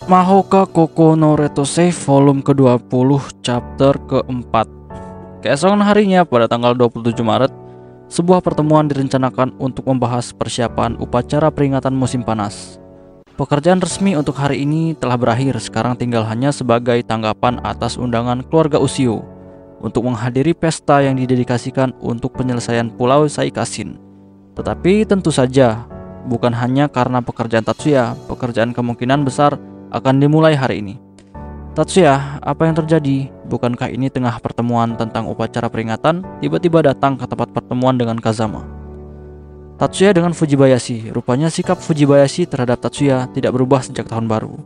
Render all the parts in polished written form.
Mahoka Koko no Retose volume ke-20 chapter keempat. Keesokan harinya pada tanggal 27 Maret, sebuah pertemuan direncanakan untuk membahas persiapan upacara peringatan musim panas. Pekerjaan resmi untuk hari ini telah berakhir, sekarang tinggal hanya sebagai tanggapan atas undangan keluarga Ushio untuk menghadiri pesta yang didedikasikan untuk penyelesaian Pulau Saikasin. Tetapi tentu saja, bukan hanya karena pekerjaan Tatsuya, pekerjaan kemungkinan besar akan dimulai hari ini. Tatsuya, apa yang terjadi? Bukankah ini tengah pertemuan tentang upacara peringatan, tiba-tiba datang ke tempat pertemuan dengan Kazama? Tatsuya dengan Fujibayashi, rupanya sikap Fujibayashi terhadap Tatsuya tidak berubah sejak tahun baru.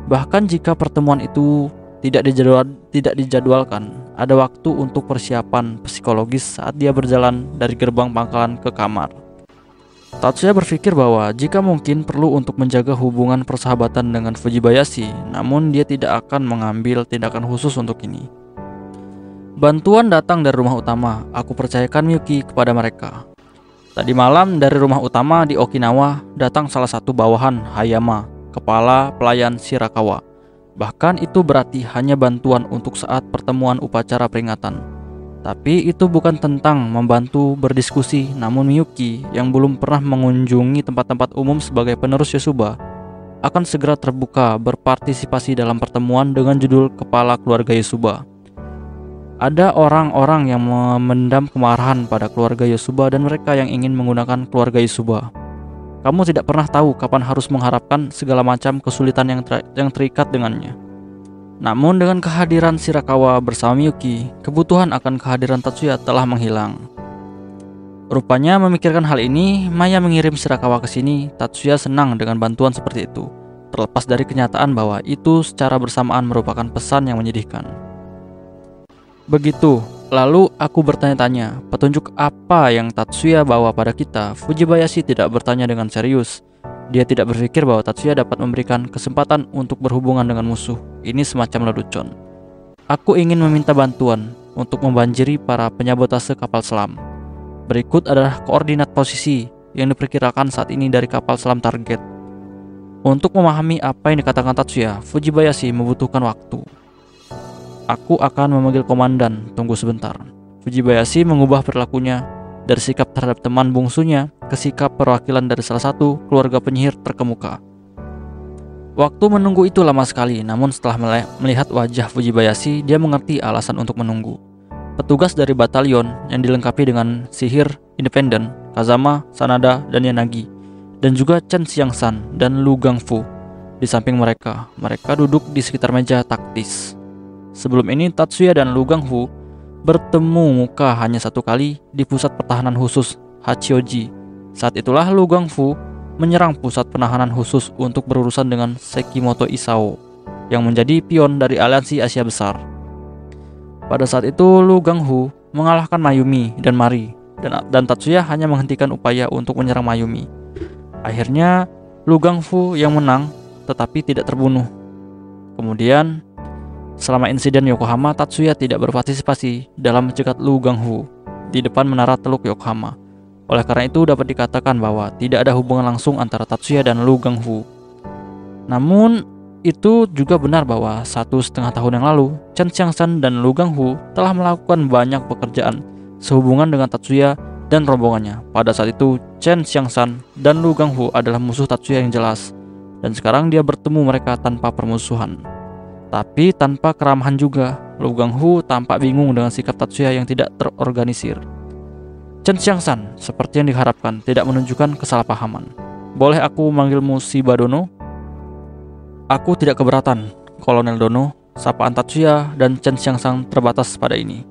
Bahkan jika pertemuan itu tidak dijadwalkan, ada waktu untuk persiapan psikologis saat dia berjalan dari gerbang pangkalan ke kamar. Tatsuya berpikir bahwa jika mungkin perlu untuk menjaga hubungan persahabatan dengan Fujibayashi, namun dia tidak akan mengambil tindakan khusus untuk ini. Bantuan datang dari rumah utama, aku percayakan Miyuki kepada mereka. Tadi malam dari rumah utama di Okinawa datang salah satu bawahan Hayama, kepala pelayan Shirakawa. Bahkan itu berarti hanya bantuan untuk saat pertemuan upacara peringatan. Tapi itu bukan tentang membantu berdiskusi, namun Miyuki yang belum pernah mengunjungi tempat-tempat umum sebagai penerus Yosuba akan segera terbuka berpartisipasi dalam pertemuan dengan judul Kepala Keluarga Yosuba. Ada orang-orang yang memendam kemarahan pada keluarga Yosuba dan mereka yang ingin menggunakan keluarga Yosuba. Kamu tidak pernah tahu kapan harus mengharapkan segala macam kesulitan yang terikat dengannya. Namun dengan kehadiran Shirakawa bersama Miyuki, kebutuhan akan kehadiran Tatsuya telah menghilang. Rupanya memikirkan hal ini, Maya mengirim Shirakawa ke sini. Tatsuya senang dengan bantuan seperti itu, terlepas dari kenyataan bahwa itu secara bersamaan merupakan pesan yang menyedihkan. Begitu, lalu aku bertanya-tanya, petunjuk apa yang Tatsuya bawa pada kita? Fujibayashi tidak bertanya dengan serius. Dia tidak berpikir bahwa Tatsuya dapat memberikan kesempatan untuk berhubungan dengan musuh. Ini semacam lelucon. Aku ingin meminta bantuan untuk membanjiri para penyabotase kapal selam. Berikut adalah koordinat posisi yang diperkirakan saat ini dari kapal selam target. Untuk memahami apa yang dikatakan Tatsuya, Fujibayashi membutuhkan waktu. Aku akan memanggil komandan, tunggu sebentar. Fujibayashi mengubah perilakunya dari sikap terhadap teman bungsunya ke sikap perwakilan dari salah satu keluarga penyihir terkemuka. Waktu menunggu itu lama sekali, namun setelah melihat wajah Fujibayashi, dia mengerti alasan untuk menunggu. Petugas dari batalion yang dilengkapi dengan sihir independen, Kazama, Sanada, dan Yanagi, dan juga Chen Xiangsan dan Lu Gangfu di samping mereka. Mereka duduk di sekitar meja taktis. Sebelum ini Tatsuya dan Lu Gangfu bertemu muka hanya satu kali di pusat pertahanan khusus Hachioji. Saat itulah Lu Gangfu menyerang pusat penahanan khusus untuk berurusan dengan Sekimoto Isao yang menjadi pion dari aliansi Asia Besar. Pada saat itu Lu Gangfu mengalahkan Mayumi dan Mari, dan Tatsuya hanya menghentikan upaya untuk menyerang Mayumi. Akhirnya Lu Gangfu yang menang tetapi tidak terbunuh. Kemudian selama insiden Yokohama, Tatsuya tidak berpartisipasi dalam mencegat Lu Gangfu di depan menara Teluk Yokohama. Oleh karena itu dapat dikatakan bahwa tidak ada hubungan langsung antara Tatsuya dan Lu Gangfu. Namun itu juga benar bahwa 1,5 tahun yang lalu, Chen Xiangsan dan Lu Gangfu telah melakukan banyak pekerjaan sehubungan dengan Tatsuya dan rombongannya. Pada saat itu Chen Xiangsan dan Lu Gangfu adalah musuh Tatsuya yang jelas, dan sekarang dia bertemu mereka tanpa permusuhan. Tapi tanpa keramahan juga, Lu Gangfu tampak bingung dengan sikap Tatsuya yang tidak terorganisir. Chen Xiangsan, seperti yang diharapkan, tidak menunjukkan kesalahpahaman. Boleh aku memanggilmu Shiba Dono? Aku tidak keberatan, Kolonel Dono. Sapaan Tatsuya dan Chen Xiangsan terbatas pada ini.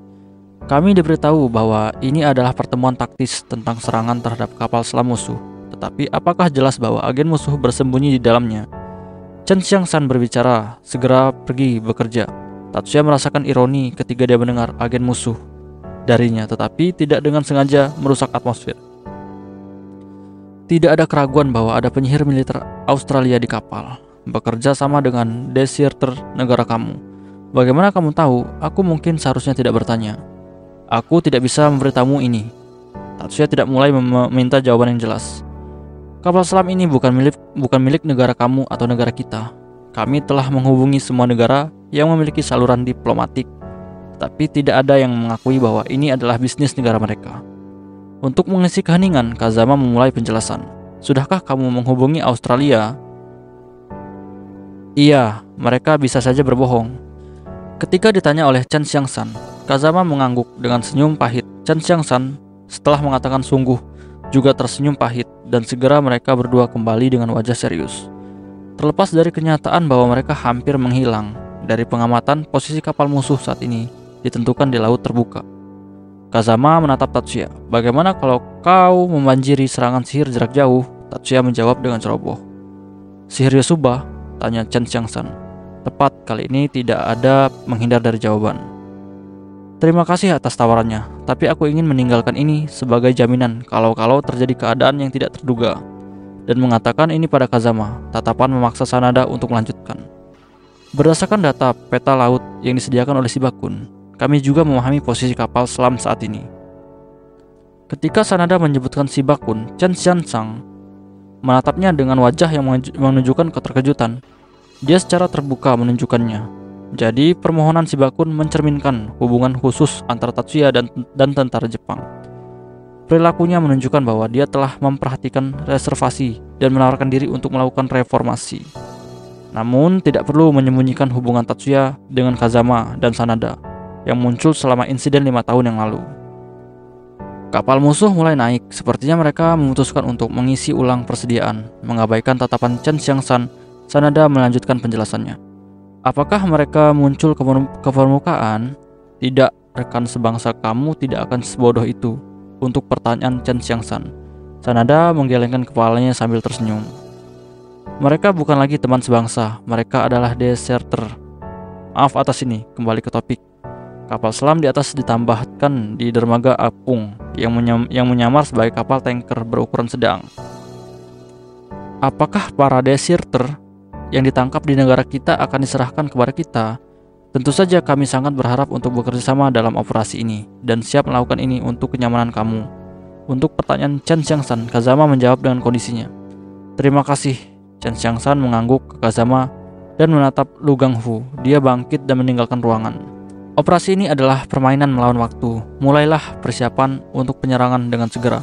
Kami diberitahu bahwa ini adalah pertemuan taktis tentang serangan terhadap kapal selam musuh. Tetapi apakah jelas bahwa agen musuh bersembunyi di dalamnya? Chen Xiangsan berbicara, segera pergi bekerja. Tatsuya merasakan ironi ketika dia mendengar agen musuh darinya, tetapi tidak dengan sengaja merusak atmosfer. Tidak ada keraguan bahwa ada penyihir militer Australia di kapal, bekerja sama dengan deserter negara kamu. Bagaimana kamu tahu? Aku mungkin seharusnya tidak bertanya. Aku tidak bisa memberitamu ini. Tatsuya tidak mulai meminta jawaban yang jelas. Kapal selam ini bukan milik negara kamu atau negara kita. Kami telah menghubungi semua negara yang memiliki saluran diplomatik, tetapi tidak ada yang mengakui bahwa ini adalah bisnis negara mereka. Untuk mengisi keheningan, Kazama memulai penjelasan. Sudahkah kamu menghubungi Australia? Iya, mereka bisa saja berbohong. Ketika ditanya oleh Chen Xiangsan, Kazama mengangguk dengan senyum pahit. Chen Xiangsan setelah mengatakan sungguh juga tersenyum pahit, dan segera mereka berdua kembali dengan wajah serius. Terlepas dari kenyataan bahwa mereka hampir menghilang dari pengamatan, posisi kapal musuh saat ini ditentukan di laut terbuka. Kazama menatap Tatsuya. Bagaimana kalau kau membanjiri serangan sihir jarak jauh? Tatsuya menjawab dengan ceroboh. Sihir Yosuba? Tanya Chen Xiangsan. Tepat, kali ini tidak ada menghindar dari jawaban. Terima kasih atas tawarannya, tapi aku ingin meninggalkan ini sebagai jaminan kalau terjadi keadaan yang tidak terduga. Dan mengatakan ini pada Kazama. Tatapan memaksa Sanada untuk melanjutkan. Berdasarkan data peta laut yang disediakan oleh Shibakun, kami juga memahami posisi kapal selam saat ini. Ketika Sanada menyebutkan Shibakun, Chen Xiangsan menatapnya dengan wajah yang menunjukkan keterkejutan. Dia secara terbuka menunjukkannya. Jadi permohonan Shibakun mencerminkan hubungan khusus antara Tatsuya dan tentara Jepang. Perilakunya menunjukkan bahwa dia telah memperhatikan reservasi dan menawarkan diri untuk melakukan reformasi. Namun tidak perlu menyembunyikan hubungan Tatsuya dengan Kazama dan Sanada yang muncul selama insiden 5 tahun yang lalu. Kapal musuh mulai naik, sepertinya mereka memutuskan untuk mengisi ulang persediaan. Mengabaikan tatapan Chen Xiangsan, Sanada melanjutkan penjelasannya. Apakah mereka muncul ke permukaan? Tidak, rekan sebangsa kamu tidak akan sebodoh itu. Untuk pertanyaan Chen Xiangsan, Sanada menggelengkan kepalanya sambil tersenyum. Mereka bukan lagi teman sebangsa, mereka adalah deserter. Maaf atas ini, kembali ke topik. Kapal selam di atas ditambahkan di dermaga apung yang menyamar sebagai kapal tanker berukuran sedang. Apakah para deserter yang ditangkap di negara kita akan diserahkan kepada kita? Tentu saja kami sangat berharap untuk bekerja sama dalam operasi ini dan siap melakukan ini untuk kenyamanan kamu. Untuk pertanyaan Chen Xiangsan, Kazama menjawab dengan kondisinya. Terima kasih. Chen Xiangsan mengangguk ke Kazama dan menatap Lu Gangfu. Dia bangkit dan meninggalkan ruangan. Operasi ini adalah permainan melawan waktu. Mulailah persiapan untuk penyerangan dengan segera.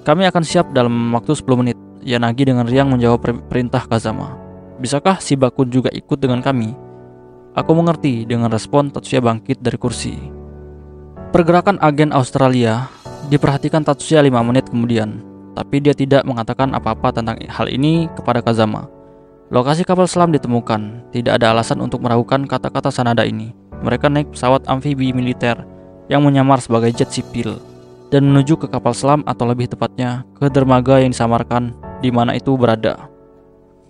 Kami akan siap dalam waktu 10 menit. Yanagi dengan riang menjawab perintah Kazama. Bisakah Shibakun juga ikut dengan kami? Aku mengerti, dengan respon Tatsuya bangkit dari kursi. Pergerakan agen Australia diperhatikan Tatsuya 5 menit kemudian, tapi dia tidak mengatakan apa-apa tentang hal ini kepada Kazama. Lokasi kapal selam ditemukan, tidak ada alasan untuk meragukan kata-kata Sanada ini. Mereka naik pesawat amfibi militer yang menyamar sebagai jet sipil dan menuju ke kapal selam, atau lebih tepatnya ke dermaga yang disamarkan di mana itu berada.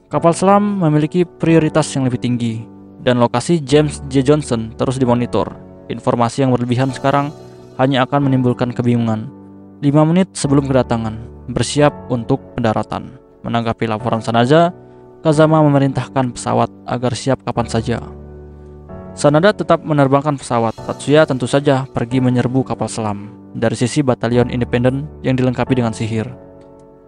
Kapal selam memiliki prioritas yang lebih tinggi dan lokasi James J. Johnson terus dimonitor. Informasi yang berlebihan sekarang hanya akan menimbulkan kebingungan. 5 menit sebelum kedatangan, bersiap untuk pendaratan. Menanggapi laporan Sanada, Kazama memerintahkan pesawat agar siap kapan saja. Sanada tetap menerbangkan pesawat. Tatsuya tentu saja pergi menyerbu kapal selam dari sisi batalion independen yang dilengkapi dengan sihir.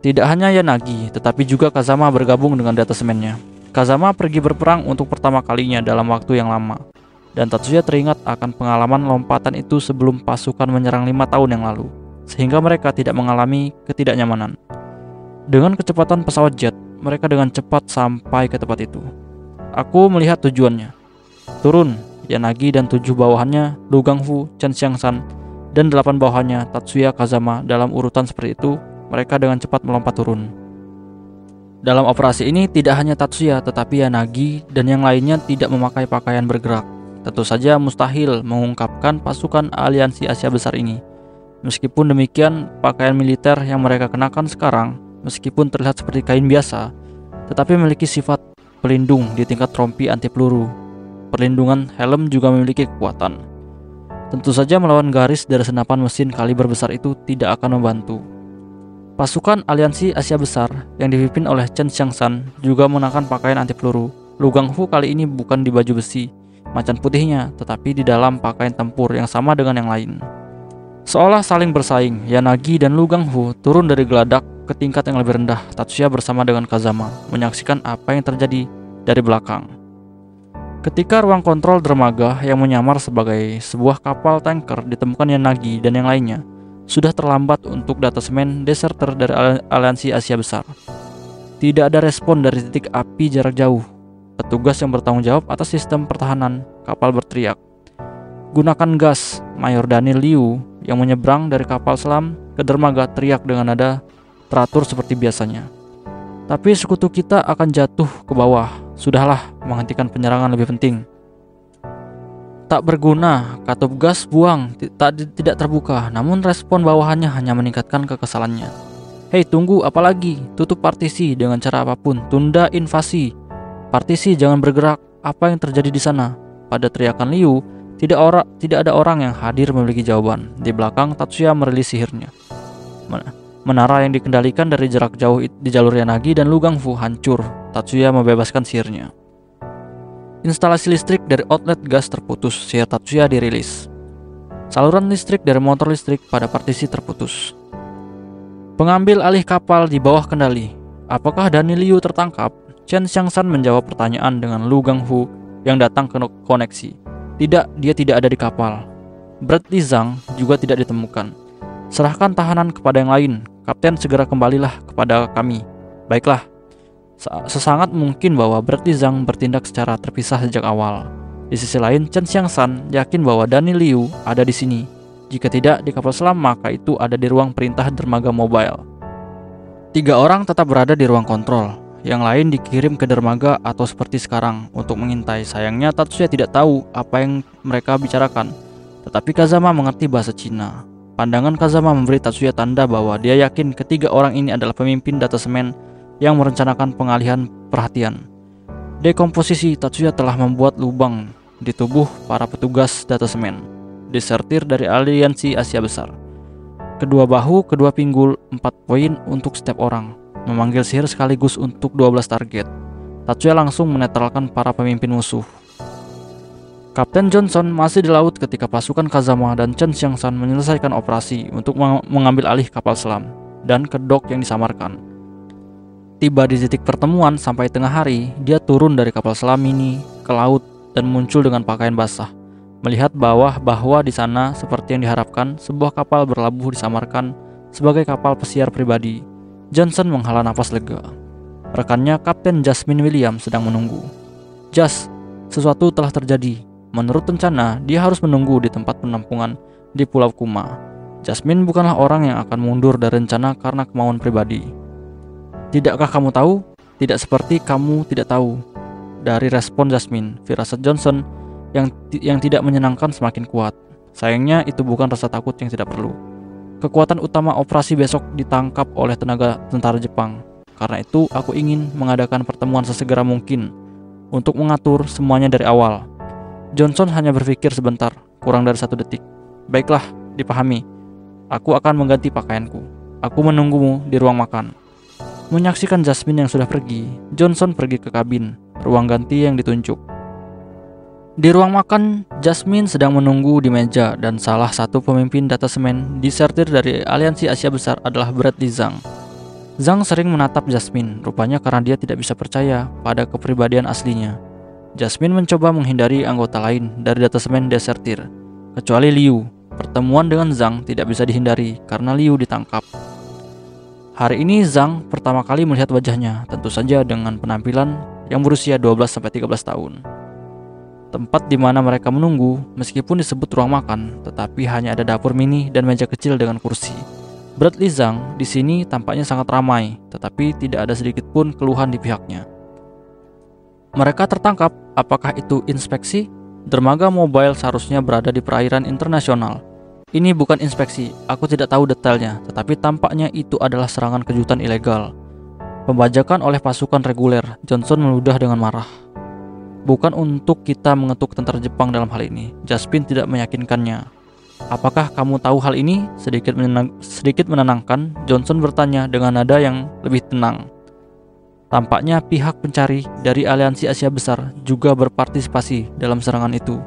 Tidak hanya Yanagi, tetapi juga Kazama bergabung dengan detasemennya. Kazama pergi berperang untuk pertama kalinya dalam waktu yang lama, dan Tatsuya teringat akan pengalaman lompatan itu sebelum pasukan menyerang 5 tahun yang lalu, sehingga mereka tidak mengalami ketidaknyamanan. Dengan kecepatan pesawat jet, mereka dengan cepat sampai ke tempat itu. Aku melihat tujuannya. Turun, Yanagi dan 7 bawahannya, Lu Gangfu, Chen Xiangsan, dan 8 bawahannya, Tatsuya, Kazama, dalam urutan seperti itu, mereka dengan cepat melompat turun. Dalam operasi ini tidak hanya Tatsuya tetapi Yanagi dan yang lainnya tidak memakai pakaian bergerak. Tentu saja mustahil mengungkapkan pasukan aliansi Asia Besar ini. Meskipun demikian, pakaian militer yang mereka kenakan sekarang, meskipun terlihat seperti kain biasa, tetapi memiliki sifat pelindung di tingkat rompi anti peluru. Perlindungan helm juga memiliki kekuatan. Tentu saja melawan garis dari senapan mesin kaliber besar itu tidak akan membantu. Pasukan aliansi Asia Besar yang dipimpin oleh Chen Xiangsan juga mengenakan pakaian anti peluru. Lu Gangfu kali ini bukan di baju besi macan putihnya, tetapi di dalam pakaian tempur yang sama dengan yang lain. Seolah saling bersaing, Yanagi dan Lu Gangfu turun dari geladak ke tingkat yang lebih rendah. Tatsuya bersama dengan Kazama menyaksikan apa yang terjadi dari belakang. Ketika ruang kontrol dermaga yang menyamar sebagai sebuah kapal tanker ditemukan Yanagi dan yang lainnya, sudah terlambat untuk detasemen deserter dari aliansi Asia Besar. Tidak ada respon dari titik api jarak jauh. Petugas yang bertanggung jawab atas sistem pertahanan kapal berteriak, "Gunakan gas!" Mayor Daniel Liu yang menyeberang dari kapal selam ke dermaga teriak dengan nada teratur seperti biasanya. Tapi sekutu kita akan jatuh ke bawah. Sudahlah, menghentikan penyerangan lebih penting. Tak berguna, katup gas buang, tidak terbuka, namun respon bawahannya hanya meningkatkan kekesalannya. "Hei, tunggu, apalagi? Tutup partisi dengan cara apapun, tunda invasi. Partisi, jangan bergerak. Apa yang terjadi di sana?" Pada teriakan Liu, tidak ada orang yang hadir memiliki jawaban. Di belakang, Tatsuya merilis sihirnya. Menara yang dikendalikan dari jarak jauh di jalur Yanagi dan Lu Gangfu hancur. Tatsuya membebaskan sihirnya. Instalasi listrik dari outlet gas terputus. Sihir Tatsuya dirilis. Saluran listrik dari motor listrik pada partisi terputus. Pengambil alih kapal di bawah kendali. Apakah Daniel Liu tertangkap? Chen Xiangsan menjawab pertanyaan dengan Lu Gangfu yang datang ke koneksi. Tidak, dia tidak ada di kapal. Bradley Zhang juga tidak ditemukan. Serahkan tahanan kepada yang lain. Kapten, segera kembalilah kepada kami. Baiklah. Sesangat mungkin bahwa Bradley Zhang bertindak secara terpisah sejak awal. Di sisi lain, Chen Xiangsan yakin bahwa Daniel Liu ada di sini. Jika tidak di kapal selam, maka itu ada di ruang perintah dermaga mobile. 3 orang tetap berada di ruang kontrol. Yang lain dikirim ke dermaga atau seperti sekarang untuk mengintai. Sayangnya Tatsuya tidak tahu apa yang mereka bicarakan. Tetapi Kazama mengerti bahasa Cina. Pandangan Kazama memberi Tatsuya tanda bahwa dia yakin ketiga orang ini adalah pemimpin detasemen yang merencanakan pengalihan perhatian. Dekomposisi Tatsuya telah membuat lubang di tubuh para petugas detasemen desertir dari aliansi Asia Besar. Kedua bahu, kedua pinggul, 4 poin untuk setiap orang. Memanggil sihir sekaligus untuk 12 target. Tatsuya langsung menetralkan para pemimpin musuh. Kapten Johnson masih di laut ketika pasukan Kazama dan Chen Xiangsan menyelesaikan operasi untuk mengambil alih kapal selam dan kedok yang disamarkan. Tiba di titik pertemuan sampai tengah hari, dia turun dari kapal selam ini ke laut dan muncul dengan pakaian basah. Melihat bahwa di sana seperti yang diharapkan, sebuah kapal berlabuh disamarkan sebagai kapal pesiar pribadi. Johnson menghela nafas lega. Rekannya Kapten Jasmine Williams sedang menunggu. "Jas, sesuatu telah terjadi. Menurut rencana, dia harus menunggu di tempat penampungan di Pulau Kuma. Jasmine bukanlah orang yang akan mundur dari rencana karena kemauan pribadi." "Tidakkah kamu tahu?" "Tidak seperti kamu tidak tahu." Dari respon Jasmine, firasat Johnson yang tidak menyenangkan semakin kuat. Sayangnya itu bukan rasa takut yang tidak perlu. Kekuatan utama operasi besok ditangkap oleh tenaga tentara Jepang. Karena itu aku ingin mengadakan pertemuan sesegera mungkin untuk mengatur semuanya dari awal. Johnson hanya berpikir sebentar, kurang dari 1 detik. "Baiklah, dipahami. Aku akan mengganti pakaianku. Aku menunggumu di ruang makan." Menyaksikan Jasmine yang sudah pergi, Johnson pergi ke kabin, ruang ganti yang ditunjuk. Di ruang makan, Jasmine sedang menunggu di meja dan salah satu pemimpin detasemen desertir dari aliansi Asia Besar adalah Bradley Zhang. Zhang sering menatap Jasmine, rupanya karena dia tidak bisa percaya pada kepribadian aslinya. Jasmine mencoba menghindari anggota lain dari detasemen desertir, kecuali Liu. Pertemuan dengan Zhang tidak bisa dihindari karena Liu ditangkap. Hari ini Zhang pertama kali melihat wajahnya, tentu saja dengan penampilan yang berusia 12-13 tahun. Tempat di mana mereka menunggu, meskipun disebut ruang makan, tetapi hanya ada dapur mini dan meja kecil dengan kursi. Bradley Zhang di sini tampaknya sangat ramai, tetapi tidak ada sedikit pun keluhan di pihaknya. Mereka tertangkap. Apakah itu inspeksi? Dermaga mobile seharusnya berada di perairan internasional. Ini bukan inspeksi, aku tidak tahu detailnya, tetapi tampaknya itu adalah serangan kejutan ilegal. Pembajakan oleh pasukan reguler, Johnson meludah dengan marah. Bukan untuk kita mengetuk tentara Jepang dalam hal ini. Jasmine tidak meyakinkannya. "Apakah kamu tahu hal ini?" Sedikit menenangkan, Johnson bertanya dengan nada yang lebih tenang. Tampaknya pihak pencari dari aliansi Asia Besar juga berpartisipasi dalam serangan itu.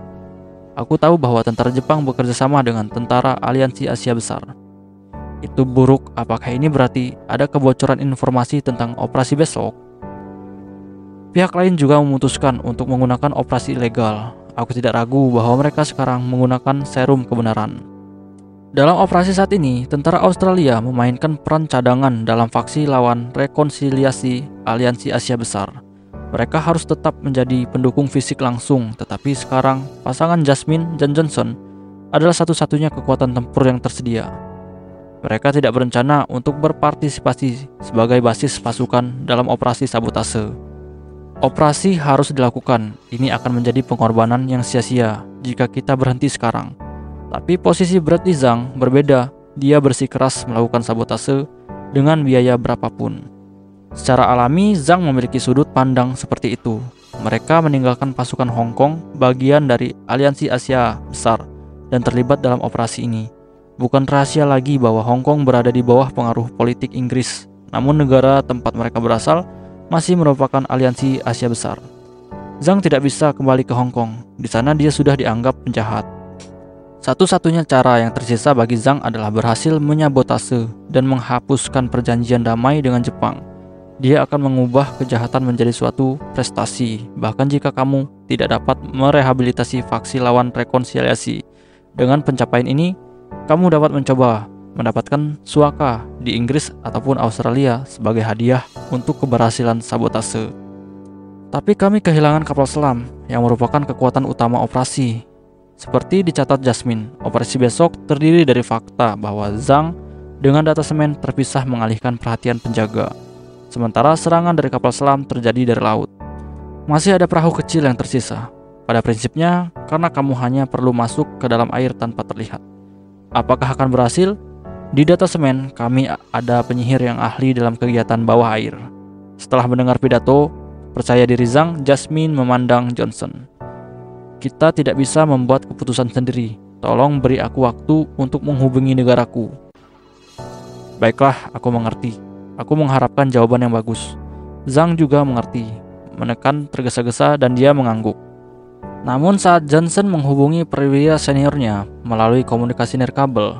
Aku tahu bahwa tentara Jepang bekerja sama dengan tentara aliansi Asia Besar. Itu buruk. Apakah ini berarti ada kebocoran informasi tentang operasi besok? Pihak lain juga memutuskan untuk menggunakan operasi ilegal. Aku tidak ragu bahwa mereka sekarang menggunakan serum kebenaran. Dalam operasi saat ini, tentara Australia memainkan peran cadangan dalam faksi lawan rekonsiliasi Aliansi Asia Besar. Mereka harus tetap menjadi pendukung fisik langsung, tetapi sekarang pasangan Jasmine dan Johnson adalah satu-satunya kekuatan tempur yang tersedia. Mereka tidak berencana untuk berpartisipasi sebagai basis pasukan dalam operasi sabotase. Operasi harus dilakukan. Ini akan menjadi pengorbanan yang sia-sia jika kita berhenti sekarang. Tapi posisi Bradley Zhang berbeda. Dia bersikeras melakukan sabotase dengan biaya berapapun. Secara alami, Zhang memiliki sudut pandang seperti itu. Mereka meninggalkan pasukan Hong Kong, bagian dari Aliansi Asia Besar, dan terlibat dalam operasi ini. Bukan rahasia lagi bahwa Hong Kong berada di bawah pengaruh politik Inggris, namun negara tempat mereka berasal masih merupakan Aliansi Asia Besar. Zhang tidak bisa kembali ke Hong Kong. Di sana dia sudah dianggap penjahat. Satu-satunya cara yang tersisa bagi Zhang adalah berhasil menyabotase dan menghapuskan perjanjian damai dengan Jepang. Dia akan mengubah kejahatan menjadi suatu prestasi, bahkan jika kamu tidak dapat merehabilitasi faksi lawan rekonsiliasi. Dengan pencapaian ini, kamu dapat mencoba mendapatkan suaka di Inggris ataupun Australia sebagai hadiah untuk keberhasilan sabotase. Tapi kami kehilangan kapal selam yang merupakan kekuatan utama operasi. Seperti dicatat Jasmine, operasi besok terdiri dari fakta bahwa Zhang dengan data semen terpisah mengalihkan perhatian penjaga. Sementara serangan dari kapal selam terjadi dari laut. Masih ada perahu kecil yang tersisa. Pada prinsipnya, karena kamu hanya perlu masuk ke dalam air tanpa terlihat. Apakah akan berhasil? Di data semen, kami ada penyihir yang ahli dalam kegiatan bawah air. Setelah mendengar pidato percaya diri Zhang, Jasmine memandang Johnson. Kita tidak bisa membuat keputusan sendiri. Tolong beri aku waktu untuk menghubungi negaraku. Baiklah, aku mengerti. Aku mengharapkan jawaban yang bagus. Zhang juga mengerti, menekan tergesa-gesa dan dia mengangguk. Namun saat Johnson menghubungi perwira seniornya melalui komunikasi nirkabel,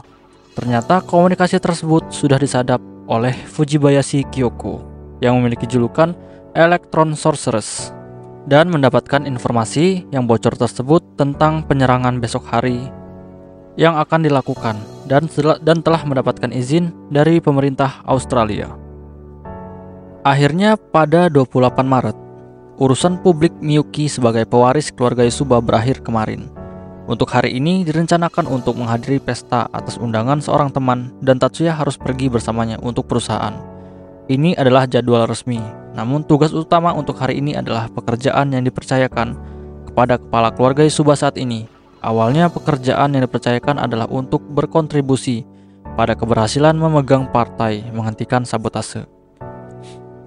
ternyata komunikasi tersebut sudah disadap oleh Fujibayashi Kyoko yang memiliki julukan Electron Sorceress dan mendapatkan informasi yang bocor tersebut tentang penyerangan besok hari yang akan dilakukan dan telah mendapatkan izin dari pemerintah Australia. Akhirnya pada 28 Maret, urusan publik Miyuki sebagai pewaris keluarga Yosuba berakhir kemarin. Untuk hari ini direncanakan untuk menghadiri pesta atas undangan seorang teman dan Tatsuya harus pergi bersamanya untuk perusahaan. Ini adalah jadwal resmi, namun tugas utama untuk hari ini adalah pekerjaan yang dipercayakan kepada kepala keluarga Yosuba saat ini. Awalnya pekerjaan yang dipercayakan adalah untuk berkontribusi pada keberhasilan memegang partai menghentikan sabotase.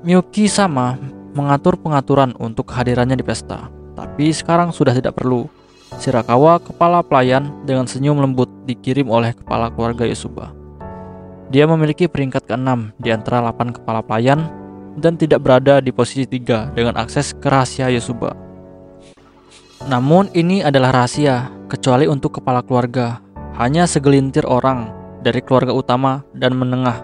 Miyuki sama mengatur pengaturan untuk kehadirannya di pesta, tapi sekarang sudah tidak perlu. Shirakawa, kepala pelayan, dengan senyum lembut dikirim oleh kepala keluarga Yosuba. Dia memiliki peringkat ke-6 di antara 8 kepala pelayan dan tidak berada di posisi 3 dengan akses ke rahasia Yosuba. Namun ini adalah rahasia, kecuali untuk kepala keluarga. Hanya segelintir orang dari keluarga utama dan menengah.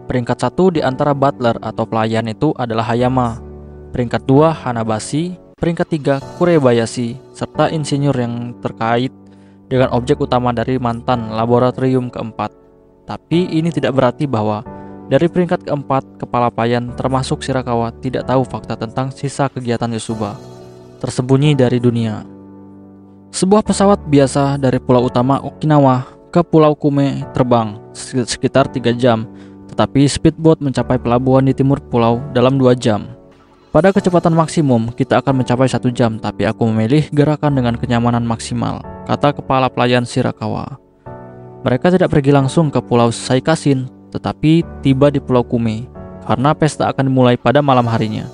Peringkat 1 di antara butler atau pelayan itu adalah Hayama. Peringkat 2 Hanabashi. Peringkat 3 Kurebayashi, serta insinyur yang terkait dengan objek utama dari mantan laboratorium keempat. Tapi ini tidak berarti bahwa dari peringkat keempat, kepala pelayan termasuk Shirakawa tidak tahu fakta tentang sisa kegiatan Yosuba, tersembunyi dari dunia. Sebuah pesawat biasa dari pulau utama Okinawa ke pulau Kume terbang sekitar 3 jam, tetapi speedboat mencapai pelabuhan di timur pulau dalam 2 jam. Pada kecepatan maksimum, kita akan mencapai 1 jam, tapi aku memilih gerakan dengan kenyamanan maksimal, kata kepala pelayan Shirakawa. Mereka tidak pergi langsung ke pulau Saikasin, tetapi tiba di pulau Kume, karena pesta akan dimulai pada malam harinya.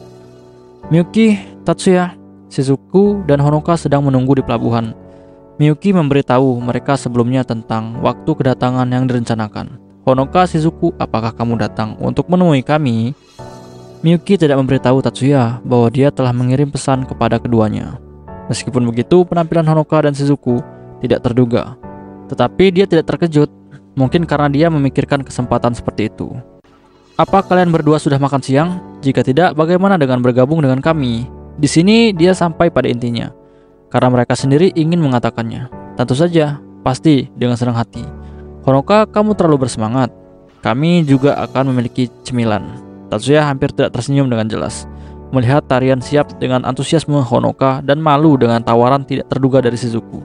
Miyuki, Tatsuya, Shizuku, dan Honoka sedang menunggu di pelabuhan. Miyuki memberitahu mereka sebelumnya tentang waktu kedatangan yang direncanakan. Honoka, Shizuku, apakah kamu datang untuk menemui kami? Miyuki tidak memberitahu Tatsuya bahwa dia telah mengirim pesan kepada keduanya. Meskipun begitu, penampilan Honoka dan Shizuku tidak terduga. Tetapi dia tidak terkejut, mungkin karena dia memikirkan kesempatan seperti itu. Apa kalian berdua sudah makan siang? Jika tidak, bagaimana dengan bergabung dengan kami? Di sini dia sampai pada intinya, karena mereka sendiri ingin mengatakannya. Tentu saja, pasti dengan senang hati. Honoka, kamu terlalu bersemangat. Kami juga akan memiliki cemilan. Tatsuya hampir tidak tersenyum dengan jelas, melihat tarian siap dengan antusiasme Honoka dan malu dengan tawaran tidak terduga dari Shizuku.